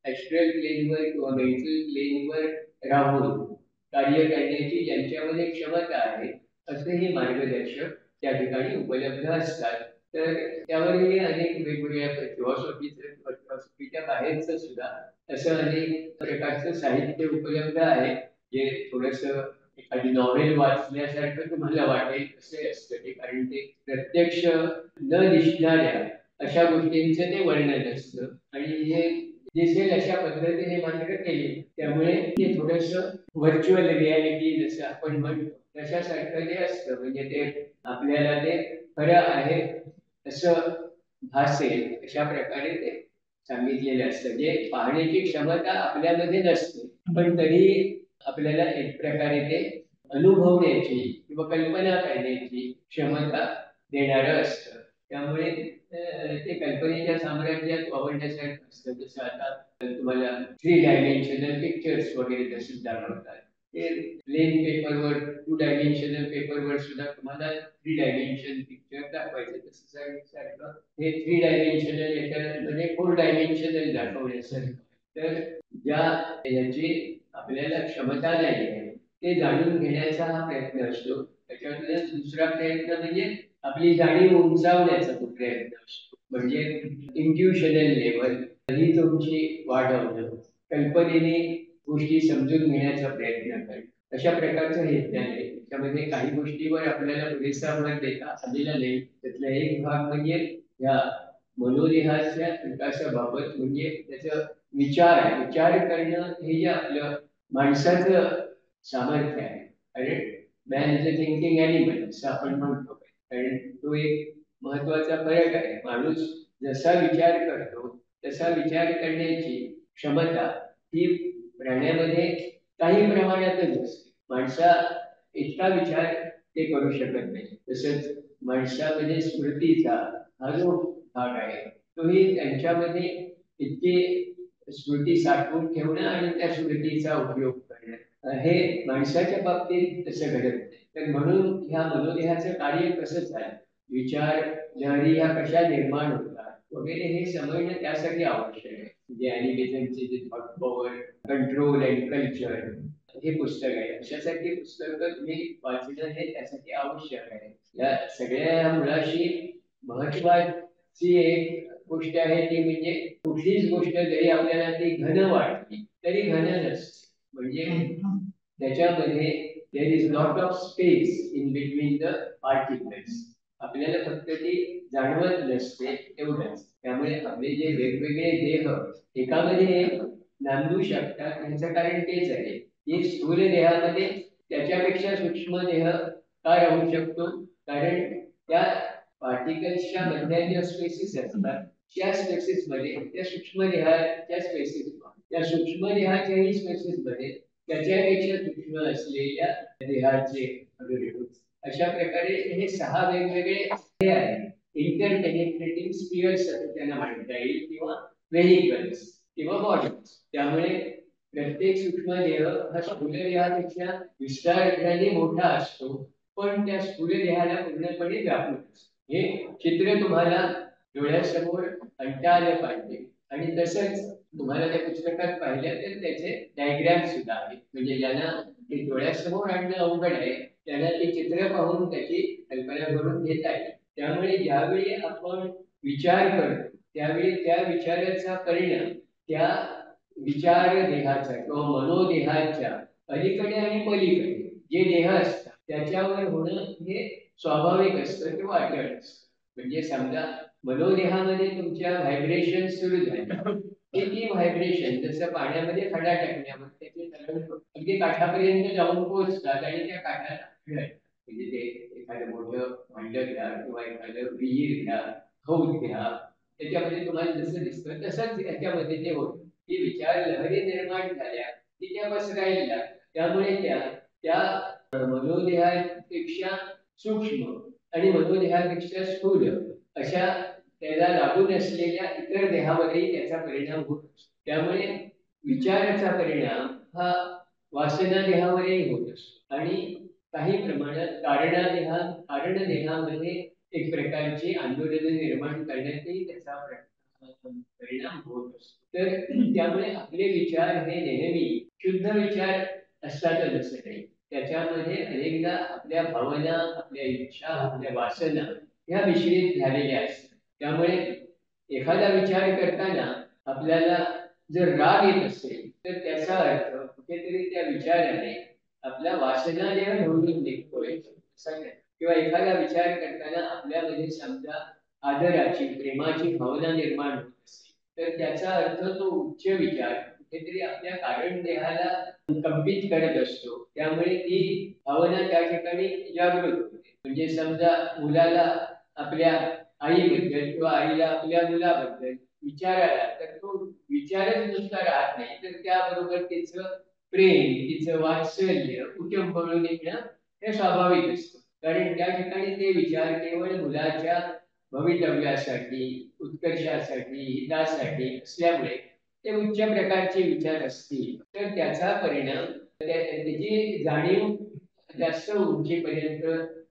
ऍस्ट्रल प्लेनवर किंवा मेंटल प्लेनवर राहून कार्य करण्याची ज्यांच्यामध्ये क्षमता आहे असेही मार्गदर्शक त्या ठिकाणी उपलब्ध असतात. तर त्यावरही अनेक वेगवेगळ्या फिलॉसॉफीच्या बाहेरचं सुद्धा असं अनेक प्रकारचं साहित्य उपलब्ध आहे जे थोडस एखादी नॉव्हेल वाचण्यासारखं तुम्हाला वाटेल असे असतं ते. कारण ते प्रत्यक्ष न दिसणाऱ्या अशा गोष्टींचं ते वर्णन असतं आणि हे दिसेल अशा पद्धतीने मांडणी केली त्यामुळे ते थोडस व्हर्च्युअल रियालिटी जसं आपण म्हणतो तशासारखं ते असतं. म्हणजे ते आपल्याला ते खरं आहे असं भासेल अशा प्रकारे ते सांगितलेलं असतं. जे पाहण्याची क्षमता आपल्यामध्ये नसते पण तरी आपल्याला एक प्रकारे ते अनुभवण्याची किंवा कल्पना करण्याची क्षमता देणारं असतं. त्यामुळे ते कल्पनेच्या साम्राज्यात वावरण्यासारखं असतं. जसं आता तुम्हाला 3 डायमेन्शनल पिक्चर्स वगैरे जसे दाखवतात ते प्लेन पेपरवर 2 डायमेन्शनल पेपरवर सुद्धा तुम्हाला 3 डायमेन्शन पिक्चर दाखवायचं. तसं सारखं हे 3 डायमेन्शनल याच्यामध्ये 4 डायमेन्शनल दाखवण्यासारखं. तर ज्या याची आपल्याला क्षमता नाही आहे ते जाणून घेण्याचा हा प्रयत्न असतो. त्याच्यातला दुसरा प्रयत्न म्हणजे आपली जाणीव उंचावण्याचा तो प्रयत्न असतो. म्हणजे इंट्युशनल लेवल ही तुमची वाढवणं, कल्पनेने गोष्टी समजून घेण्याचा प्रयत्न करणं, अशा प्रकारचं हे ज्ञान आहे. त्यामध्ये काही गोष्टीवर आपल्याला पुरेसा भर देता आलेला नाही. त्यातला एक भाग म्हणजे या मनोदेहाच्या विकासाबाबत म्हणजे त्याचं विचार करणं हे जे आपलं माणसाचं सामर्थ्य आहे. अरे man is a thinking animal असं आपण म्हणतो. कारण तो एक महत्वाचा फरक आहे. माणूस जसा विचार करतो तसा विचार करण्याची क्षमता ही प्राण्यामध्ये काही प्रमाणातच असते. माणसा इतका विचार ते करू शकत नाही. तसंच माणसामध्ये स्मृतीचा हा जो भाग आहे तोही त्यांच्यामध्ये इतके स्मृती साठवून ठेवणं आणि त्या स्मृतीचा उपयोग करणं हे माणसाच्या बाबतीत तसं घडत नाही. तर म्हणून ह्या मनोदेहाचं कार्य कसं आहे, विचार लहरी ह्या कशा निर्माण होतात वगैरे हे समजणं त्यासाठी आवश्यक आहे. म्हणजे ॲनिमेशनचे जे thought power, control and culture हे पुस्तक आहे. अशासाठी पुस्तकं तुम्ही वाचणं हे त्यासाठी आवश्यक आहे. या सगळ्या मुळाशी महत्वाची एक गोष्ट आहे ती म्हणजे कुठलीच गोष्ट जरी आपल्याला ती घन वाटली तरी घन नसते. म्हणजे त्याच्यामध्ये there is lot of space in between the particles. आपल्याला फक्त ती जाणवत नसते एवढंच. त्यामुळे आपले जे वेगवेगळे देह एकामध्ये नांदू शकतात याचं कारण तेच आहे की स्थूल देहामध्ये त्याच्यापेक्षा सूक्ष्म देह का राहू शकतो. कारण त्या पार्टिकल्सच्या मधल्या ज्या स्पेसिस असतात त्या स्पेसिस मध्ये त्या सूक्ष्म देहाच्या स्पेसिस त्या सूक्ष्म देहाच्याही स्पेसिस मध्ये त्याच्यापेक्षा सूक्ष्म असलेल्या देहाचे अशा प्रकारे हे 6 वेगवेगळे हे आहेत. इंटरपेनिट्रेटिंग स्पियर्स त्यांना म्हणता येईल किंवा व्हेइकल्स किंवा बॉडीज. त्यामुळे प्रत्येक सूक्ष्म देह हा स्थूल देहापेक्षा विस्ताराने मोठा असतो पण त्या स्थूल देहाला पूर्णपणे व्यापून असतो. हे चित्र तुम्हाला डोळ्यासमोर आणता आलं पाहिजे. आणि तसंच तुम्हाला त्या पुस्तकात पाहिलं तर त्याचे डायग्राम सुद्धा आहेत. म्हणजे ज्यांना ते डोळ्यासमोर आणणं अवघड आहे त्यांना ते चित्र पाहून त्याची कल्पना करून घेता येईल. त्यामुळे ज्यावेळी आपण विचार करतो त्यावेळी त्या विचाराचा परिणाम त्या विचार देहाचा किंवा मनोदेहाच्या अलीकडे आणि पलीकडे जे देह असतात त्याच्यावर होणं हे स्वाभाविक असतं किंवा अटळ असतं. म्हणजे समजा मनोदेहामध्ये तुमच्या व्हायब्रेशन सुरू झाले की ती व्हायब्रेशन जसं पाण्यामध्ये खडा टाकण्यावर त्याचे तरंग अगदी काठापर्यंत जाऊन पोहोचतात आणि त्या काठाला म्हणजे ते एखादं मोठं भांड घ्या किंवा एखादं विहीर घ्या, हौद घ्या, त्याच्यामध्ये तुम्हाला जसं दिसतं तसंच याच्यामध्ये ते होतं की विचार लहरी निर्माण झाल्या की त्या पसरायला लागतात. त्यामुळे त्या त्या मनोदेहापेक्षा सूक्ष्म आणि मनोदेहापेक्षा स्थूल अशा त्याला लागून असलेल्या इतर देहावरही त्याचा परिणाम होत असतो. त्यामुळे विचाराचा परिणाम हा वासना देहावरही होत असतो आणि काही प्रमाणात कारण देहामध्ये एक प्रकारची आंदोलने निर्माण करण्यातही त्याचा परिणाम होत असतो. तर त्यामुळे आपले विचार हे नेहमी शुद्ध विचार असतातच असं नाही. त्याच्यामध्ये अनेकदा आपल्या भावना, आपल्या इच्छा, आपल्या वासना ह्या मिश्रित झालेल्या असतात. त्यामुळे एखादा विचार करताना आपल्याला जर राग येत असेल तर त्याचा अर्थ कुठेतरी त्या विचाराने आपल्या वासना ज्या ढवळून निघतोय किंवा एखादा विचार करताना आपल्यामध्ये समजा आदराची प्रेमाची भावना निर्माण होत असेल तर त्याचा अर्थ तो उच्च विचार कुठेतरी आपल्या कारण देहाला कंपित करत असतो. त्यामुळे ती भावना त्या ठिकाणी जागृत होते. म्हणजे समजा मुलाला आपल्या आईबद्दल किंवा आईला आपल्या मुलाबद्दल विचार आला तर तो विचारच नुसता राहत नाही तर त्याबरोबर तिचं प्रेम, तिचं वात्सल्य कुटुंबळून येणं हे स्वाभाविक असतं. कारण त्या ठिकाणी ते विचार केवळ मुलाच्या भवितव्यासाठी, उत्कर्षासाठी, हितासाठी असल्यामुळे ते उच्च प्रकारचे विचार असतील तर त्याचा परिणाम त्याची जाणीव जास्त उंचीपर्यंत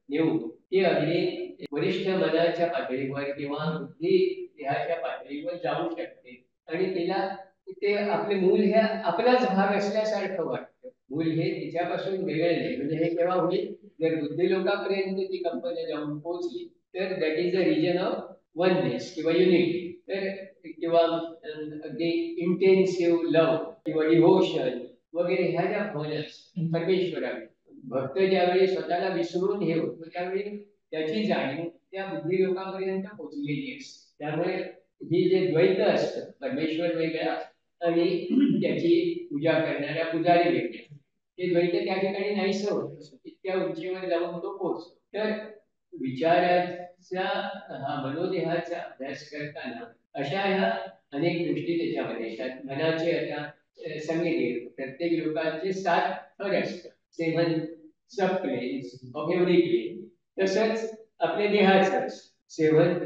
नेऊन ती अगदी वरिष्ठ मनाच्या पातळीवर किंवा बुद्धी देहाच्या पातळीवर जाऊ शकते आणि तिला ते आपले मूल हे आपलाच भाग असल्यासारखं वाटतं. मूल हे तिच्यापासून वेगळे नाही. म्हणजे हे केव्हा होईल जर बुद्धी लोकांपर्यंत ती कल्पना जाऊन पोहोचली तर that is a reason of oneness किंवा युनिटी. तर किंवा अगदी इंटेन्सिव्ह लव्ह किंवा डिव्होशन वगैरे ह्या ज्या भावना असतात परमेश्वराकडे भक्त ज्यावेळी स्वतःला विसरून हे होतो त्यावेळी त्याची जाणीव त्या बुद्धी लोकांपर्यंत पोहोचलेली असते. त्यामुळे ही जे द्वैत असतं परमेश्वर वेगळा आणि त्याची पूजा करणाऱ्या पुजारी वेगळ्या हे द्वैत त्या ठिकाणी नाहीसं होत असतं. इतक्या उंचीवर जाऊन तो पोहोचतो. तर विचाराचा हा मनोदेहाचा अभ्यास करताना अशा ह्या अनेक गोष्टी त्याच्यामध्ये येतात. मनाचे आता सांगितले प्रत्येक लोकांचे 7 थर असतात. 7 सब प्लेन्स ऑफ एव्हरी प्लेन. तसंच आपल्या देहाचं 7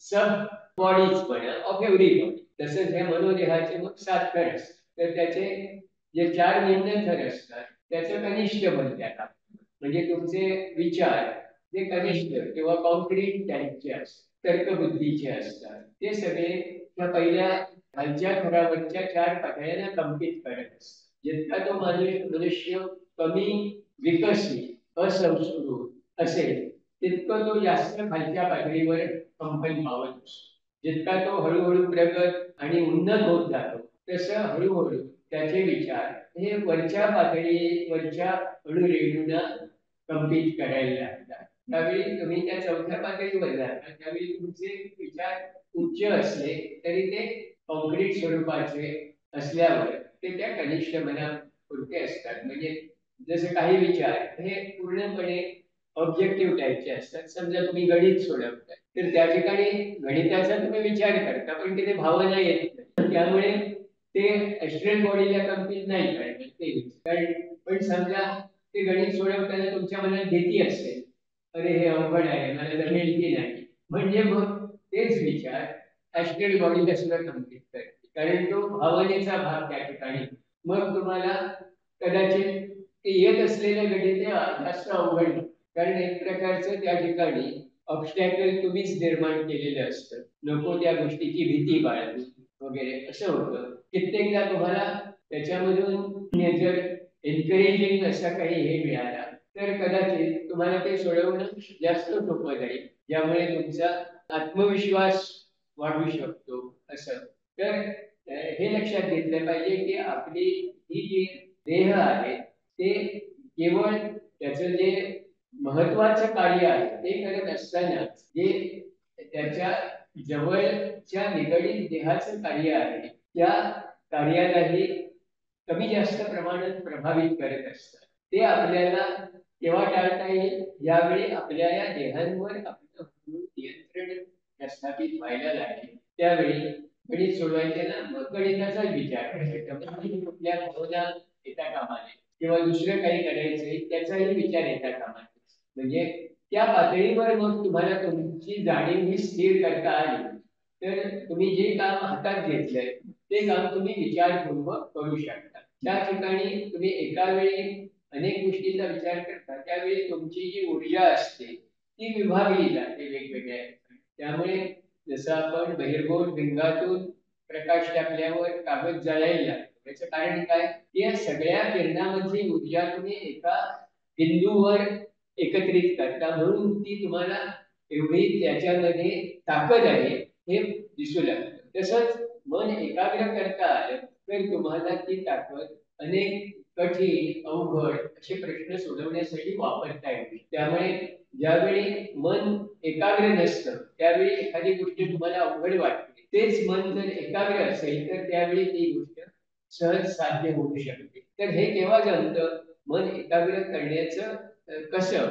सब बॉडीज पण ऑफ एव्हरी बॉडी. तसंच ह्या मनोदेहाचे मग 7 थर असतात. तर त्याचे जे 4 निम्न थर असतात त्याचं कनिष्ठ म्हणतात. म्हणजे तुमचे विचार जे कनिष्ठ किंवा कॉन्क्रीट टाईपचे असतात, तर्कबुद्धीचे असतात, ते सगळे त्या पहिल्या खालच्या थरावरच्या 4 पातळ्यांना कंपित करत असतात. जितका तो मनुष्य कमी विकसित असंस्कृत असेल तितकं तो जास्त खालच्या पातळीवर कंपन पावत असतो. जितका तो हळूहळू प्रगत आणि उन्नत होत जातो तसं हळूहळू त्याचे विचार हे वरच्या पातळीवरच्या अणुरेणूंना कंपित करायला लागतात. त्यावेळी तुम्ही त्या 4थ्या पातळीवर जाता त्यावेळी तुमचे विचार उच्च असले तरी ते कॉन्क्रीट स्वरूपाचे असल्यावर ते त्या कनिष्ठ मनापुरते असतात. म्हणजे जसे काही विचार हे पूर्णपणे ऑब्जेक्टिव्ह टाईपचे असतात. समजा तुम्ही गणित सोडवताय तर त्या ठिकाणी गणिताचा तुम्ही विचार करता पण तिथे भावना येत नाही. त्यामुळे ते ऍस्ट्रल बॉडीला कंपित नाही करणार ते कारण पण समजा ते गणित सोडवताना तुमच्या मनात भीती असेल, अरे हे अवघड आहे मला जमेल की नाही, म्हणजे मग तेच विचार ऍस्ट्रल बॉडीला सुद्धा कंपित करते कारण तो भावनेचा भाग त्या ठिकाणी. मग तुम्हाला कदाचित ते येत असलेलं गणित जास्त अवघड नाही कारण एक प्रकारचं त्या ठिकाणी ऑब्स्टॅकल तुम्हीच निर्माण केलेलं असतं. नको त्या गोष्टीची भीती बाळगली वगैरे असं होतं. कित्येकदा तुम्हाला त्याच्यामधून जर एनकरेजिंग असा काही हे मिळाला तर कदाचित तुम्हाला ते सोडवणं जास्त सोपं जाईल ज्यामुळे तुमचा आत्मविश्वास वाढू शकतो. असं तर हे लक्षात घेतलं पाहिजे की आपली ही जी देह आहे ते केवळ त्याचं जे महत्वाचं कार्य आहे ते करत असताना जे त्याच्या जवळच्या निगडीत देहाचं कार्य आहे त्या कार्यालाही कमी जास्त प्रमाणात प्रभावित करत असतात. ते आपल्याला केव्हा टाळता येईल? यावेळी आपल्या या देहांवर आपलं नियंत्रण प्रस्थापित व्हायला लागेल. त्यावेळी गणित सोडवायचे ना, मग गणिताचाच विचार करायचा. म्हणजे कुठल्या भावना येता कामा नये किंवा दुसरं काही करायचंय त्याचाही विचार येता कामा नये. म्हणजे त्या पातळीवर मग तुम्हाला तुमची जाणीव ही स्थिर करता आली तर तुम्ही जे काम हातात घेतलंय ते काम तुम्ही विचारपूर्वक करू शकता. त्या ठिकाणी तुम्ही एका वेळी अनेक गोष्टींचा विचार करता त्यावेळी तुमची जी ऊर्जा असते ती विभागली जाते वेगवेगळ्या ठिकाणी. त्यामुळे जसं आपण बहिर्गोल भिंगातून प्रकाश टाकल्यावर कागद जळायला लागतो, याचं कारण काय? या सगळ्या किरणामधली ऊर्जा तुम्ही एका बिंदूवर एकत्रित करता म्हणून ती तुम्हाला एवढी त्याच्यामध्ये ताकद आहे हे दिसू लागतं. तसंच मन एकाग्र करता आलं तर तुम्हाला ती ताकद अनेक कठीण अवघड असे प्रश्न सोडवण्यासाठी वापरता येते. त्यामुळे ज्यावेळी मन एकाग्र नसतं त्यावेळी एखादी गोष्ट तुम्हाला अवघड वाटते, तेच मन जर एकाग्र असेल तर त्यावेळी ती गोष्ट सहज साध्य होऊ शकते. तर हे केव्हा जमतं? मन एकाग्र करण्याचं कसं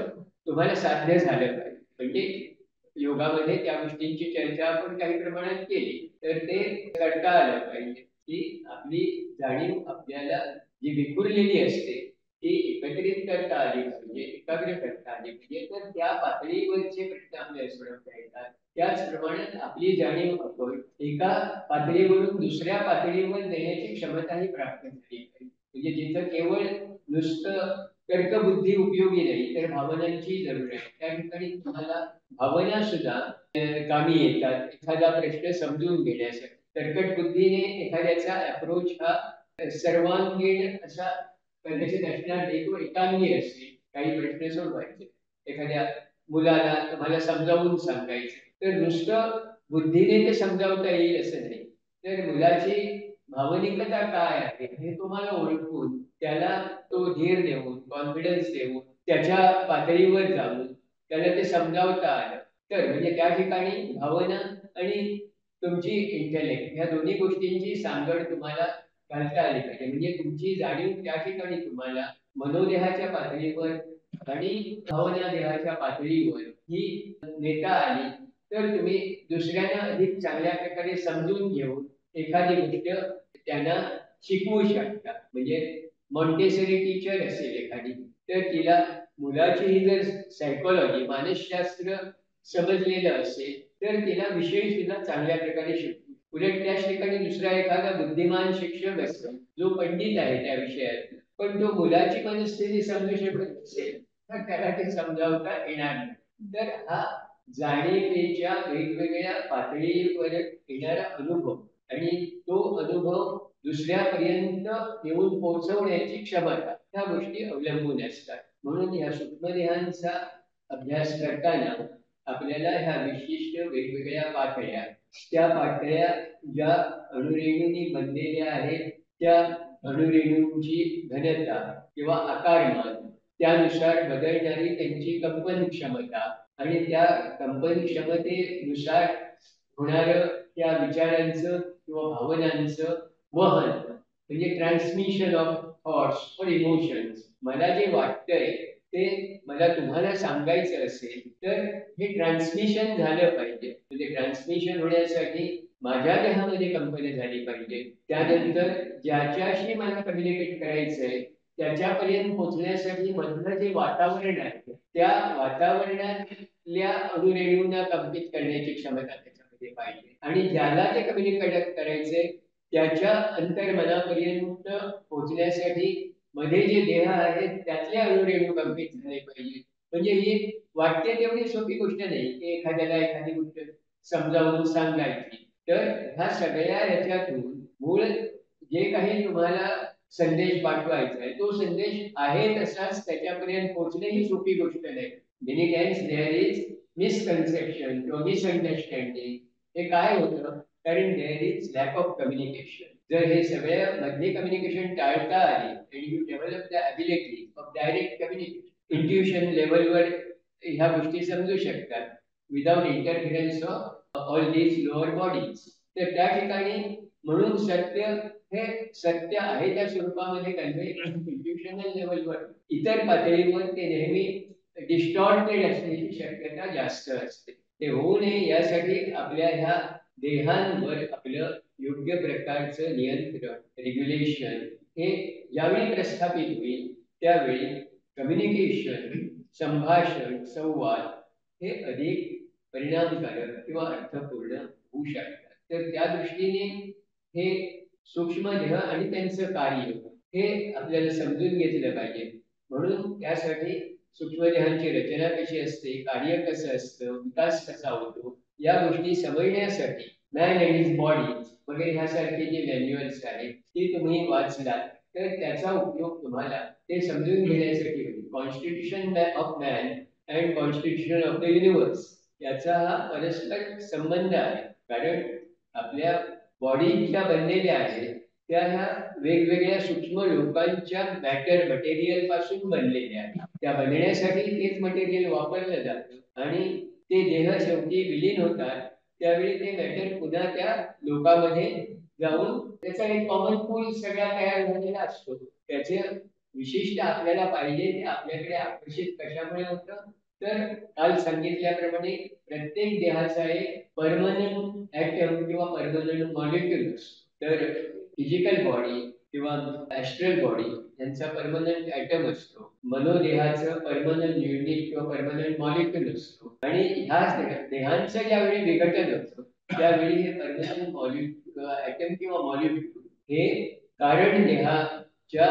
तुम्हाला साध्य झालं पाहिजे. म्हणजे योगामध्ये त्या गोष्टींची चर्चा आपण काही प्रमाणात केली तर ते करता आलं पाहिजे की आपली जाणीव आपल्याला जी विखुरलेली असते ती एकत्रित करता आली पाहिजे, एकाग्र करता आली पाहिजे. तर त्या पातळीवरचे प्रश्न आपल्याला सोडवता येतात. त्याचप्रमाणे आपली जाणीव आपण एका पातळीवरून दुसऱ्या पातळीवर नेण्याची क्षमताही प्राप्त झाली पाहिजे. म्हणजे जिथं केवळ नुसतं तर्कबुद्धी उपयोगी नाही तर भावनांची जरूर आहे. त्या ठिकाणी तुम्हाला भावना सुद्धा कामी येतात एखादा प्रश्न समजून घेण्यासाठी. तरकट बुद्धीने एखाद्याचा अप्रोच हा सर्वांगीण असा कदाचित असणार नाही, तो एकांगी असेल. काही प्रश्न सोडवायचे एखाद्या मुलाला तुम्हाला समजावून सांगायचे तर नुसतं बुद्धीने ते समजावता येईल असं नाही. तर मुलाची भावनिकता काय आहे हे तुम्हाला ओळखून त्याला तो धीर देऊन कॉन्फिडन्स देऊन त्याच्या पातळीवर जाऊन त्याला ते समजावता आलं तर म्हणजे त्या ठिकाणी भावना आणि तुमची इंटेलेक्ट या दोन्ही गोष्टींची सांगड तुम्हाला घालता आली पाहिजे. म्हणजे तुमची जाणीव त्या ठिकाणी तुम्हाला मनोदेहाच्या पातळीवर आणि भावना देहाच्या पातळीवर ही नेता आली तर तुम्ही दुसऱ्यांना अधिक चांगल्या प्रकारे समजून घेऊन एखादी गोष्ट त्यांना शिकवू शकता. म्हणजे मॉन्टेसरी टीचर असेल एखादी तर तिला मुलाची ही जर सायकोलॉजी मानसशास्त्र समजलेलं असेल तर तिला विषय सुद्धा चांगल्या प्रकारे शिकतो. उलट त्याच ठिकाणी दुसरा एखादा बुद्धिमान शिक्षक असतो जो पंडित आहे त्या विषयात पण तो मुलाची मनस्थिती समजू शकत नसेल तर त्याला ते समजावता येणार नाही. तर हा जाणीवेच्या वेगवेगळ्या पातळीवर येणारा अनुभव आणि तो अनुभव दुसऱ्यापर्यंत येऊन पोहोचवण्याची क्षमता ह्या गोष्टी अवलंबून असतात. म्हणून या सूक्ष्मदेहांचा अभ्यास करताना आपल्याला ह्या विशिष्ट वेगवेगळ्या पातळ्या त्या पातळ्या ज्या अणुरेणूंनी बनलेल्या आहेत त्या अणुरेणूंची घनता किंवा आकारमान त्यानुसार बदलणारी त्यांची कंपन क्षमता आणि त्या कंपन क्षमतेनुसार होणारं त्या विचारांचं किंवा भावनांचं वहन म्हणजे ट्रान्समिशन ऑफ थॉट्स और इमोशन्स. मला जे वाटतंय ते मला तुम्हाला सांगायचं असेल तर हे ट्रान्समिशन झालं पाहिजे. म्हणजे ट्रान्समिशन होण्यासाठी माझ्या देहामध्ये कंपनी झाली पाहिजे. त्यानंतर ज्याच्याशी मला कम्युनिकेट करायचंय त्याच्यापर्यंत पोहोचण्यासाठी मधलं जे वातावरण आहे त्या वातावरणातल्या अणुरेणूंना कंपित करण्याची क्षमता त्याच्यामध्ये पाहिजे आणि ज्याला ते कम्युनिकेट करायचंय त्याच्या अंतर्मनापर्यंत पोहोचण्यासाठी मध्ये जे देह आहेत त्यातले अणुरेणू कंपित झाले पाहिजे. म्हणजे ही वाटते तेवढी सोपी गोष्ट नाही की एखाद्याला एखादी गोष्ट समजावून सांगायची. तर ह्या सगळ्या ह्याच्यातून मूळ जे काही तुम्हाला संदेश पाठवायचा आहे तो संदेश आहे तसाच त्याच्यापर्यंत पोहोचणे ही सोपी गोष्ट नाही. Many times there is misconception किंवा मिसअंडरस्टँडिंग. हे काय होतं कारण there is lack of communication. जर हे सगळ्या मधले कम्युनिकेशन टाळता आले आणि you develop the ability of direct communication, intuition लेवलवर ह्या गोष्टी समजू शकतात without interference of all these lower bodies. तर त्या ठिकाणी म्हणून सत्य हे सत्य आहे त्या स्वरूपामध्ये कन्व्हे इंट्युशनल लेवलवर, इतर पातळीवर ते नेहमी डिस्टॉर्टेड असण्याची शक्यता जास्त असते. ते होऊ नये यासाठी आपल्या ह्या देहांवर आपलं योग्य प्रकारचं नियंत्रण, रेग्युलेशन हे ज्यावेळी प्रस्थापित होईल त्यावेळी कम्युनिकेशन, संभाषण, संवाद हे अधिक परिणामकारक किंवा अर्थपूर्ण होऊ शकतात. तर त्या दृष्टीने हे सूक्ष्म देह आणि त्यांचं कार्य हे आपल्याला समजून घेतलं पाहिजे. म्हणून त्यासाठी सूक्ष्मदेहांची रचना कशी असते, कार्य कसं असतं, विकास कसा होतो, या गोष्टी समजण्यासाठी मॅन अँड हिज बॉडी वगैरे ह्यासारखे जे मॅन्युअल्स आहेत ते तुम्ही वाचलात तर त्याचा उपयोग तुम्हाला ते समजून घेण्यासाठी होईल. Constitution of man and constitution of the universe याचा हा परस्पर संबंध आहे. कारण आपल्या बॉडी ज्या बनलेल्या आहेत त्या ह्या वेगवेगळ्या सूक्ष्म लोकांच्या मटेरियल पासून बनलेल्या आहेत. त्या बनण्यासाठी तेच मटेरियल वापरलं जातं आणि ते देह शेवटी विलीन होतात त्यावेळी ते मॅटर पुन्हा त्या लोकांमध्ये जाऊन त्याचा एक कॉमन पूल सगळा तयार झालेला असतो. त्याचे विशिष्ट आपल्याला पाहिजे ते आपल्याकडे आकर्षित कशामुळे होतं, तर काल सांगितल्याप्रमाणे प्रत्येक देहाचा एक परमनंट ऍटम किंवा परमनंट मॉलिक्यूल असतो. तर फिजिकल बॉडी किंवा ऍस्ट्रल बॉडी यांचा परमनंट ॲटम असतो, मनोदेहाचं परमनंट युनिट किंवा परमनंट मॉलिक्यूल असतो आणि ह्या देहांचं ज्यावेळी विघटन होतं त्यावेळी हे परमनंट मॉलिक्यूल ॲटम किंवा मॉलिक्यूल हे कारण देहाच्या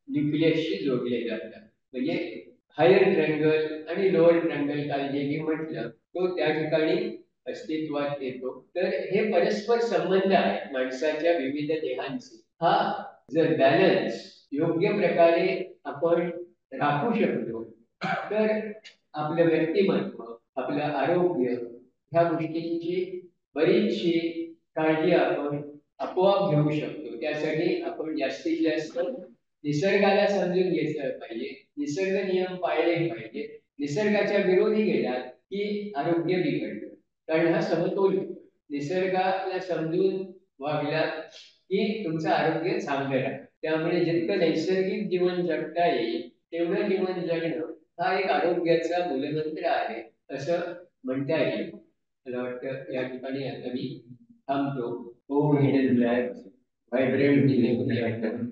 न्यूक्लियसशी जोडले जातात. म्हणजे हायर ट्रँगल आणि लोअर ट्रँगल काल जे मी म्हटलं तो त्या ठिकाणी अस्तित्वात येतो. तर हे परस्पर संबंध आहेत माणसाच्या विविध देहांचे. हा जर बॅलन्स योग्य प्रकारे आपण राखू शकलो तर आपलं व्यक्तिमत्व, आपलं आरोग्य ह्या गोष्टींची बरीचशी काळजी आपण आपोआप घेऊ शकतो. त्यासाठी आपण जास्तीत जास्त निसर्गाला समजून घेतलं पाहिजे, निसर्ग नियम पाळले पाहिजे. निसर्गाच्या विरोधी गेलात की आरोग्य बिघडतं, कारण हा समतोल निसर्गाला समजून वागला की तुमचं आरोग्य चांगलं राहतं. त्यामुळे जितकं नैसर्गिक जीवन जगता येईल तेवढं जीवन जगणं हा एक आरोग्याचा मूलमंत्र आहे असं म्हणता येईल. मला वाटतं या ठिकाणी आता मी थांबतो. Oh hidden black vibrant electric,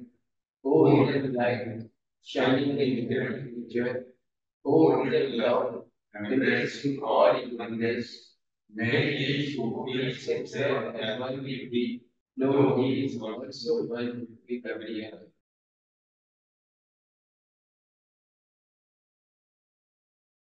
oh hidden light shining in the future, O hidden love, embracing all in oneness, may each who feels himself as one with thee, know he is also one with every other.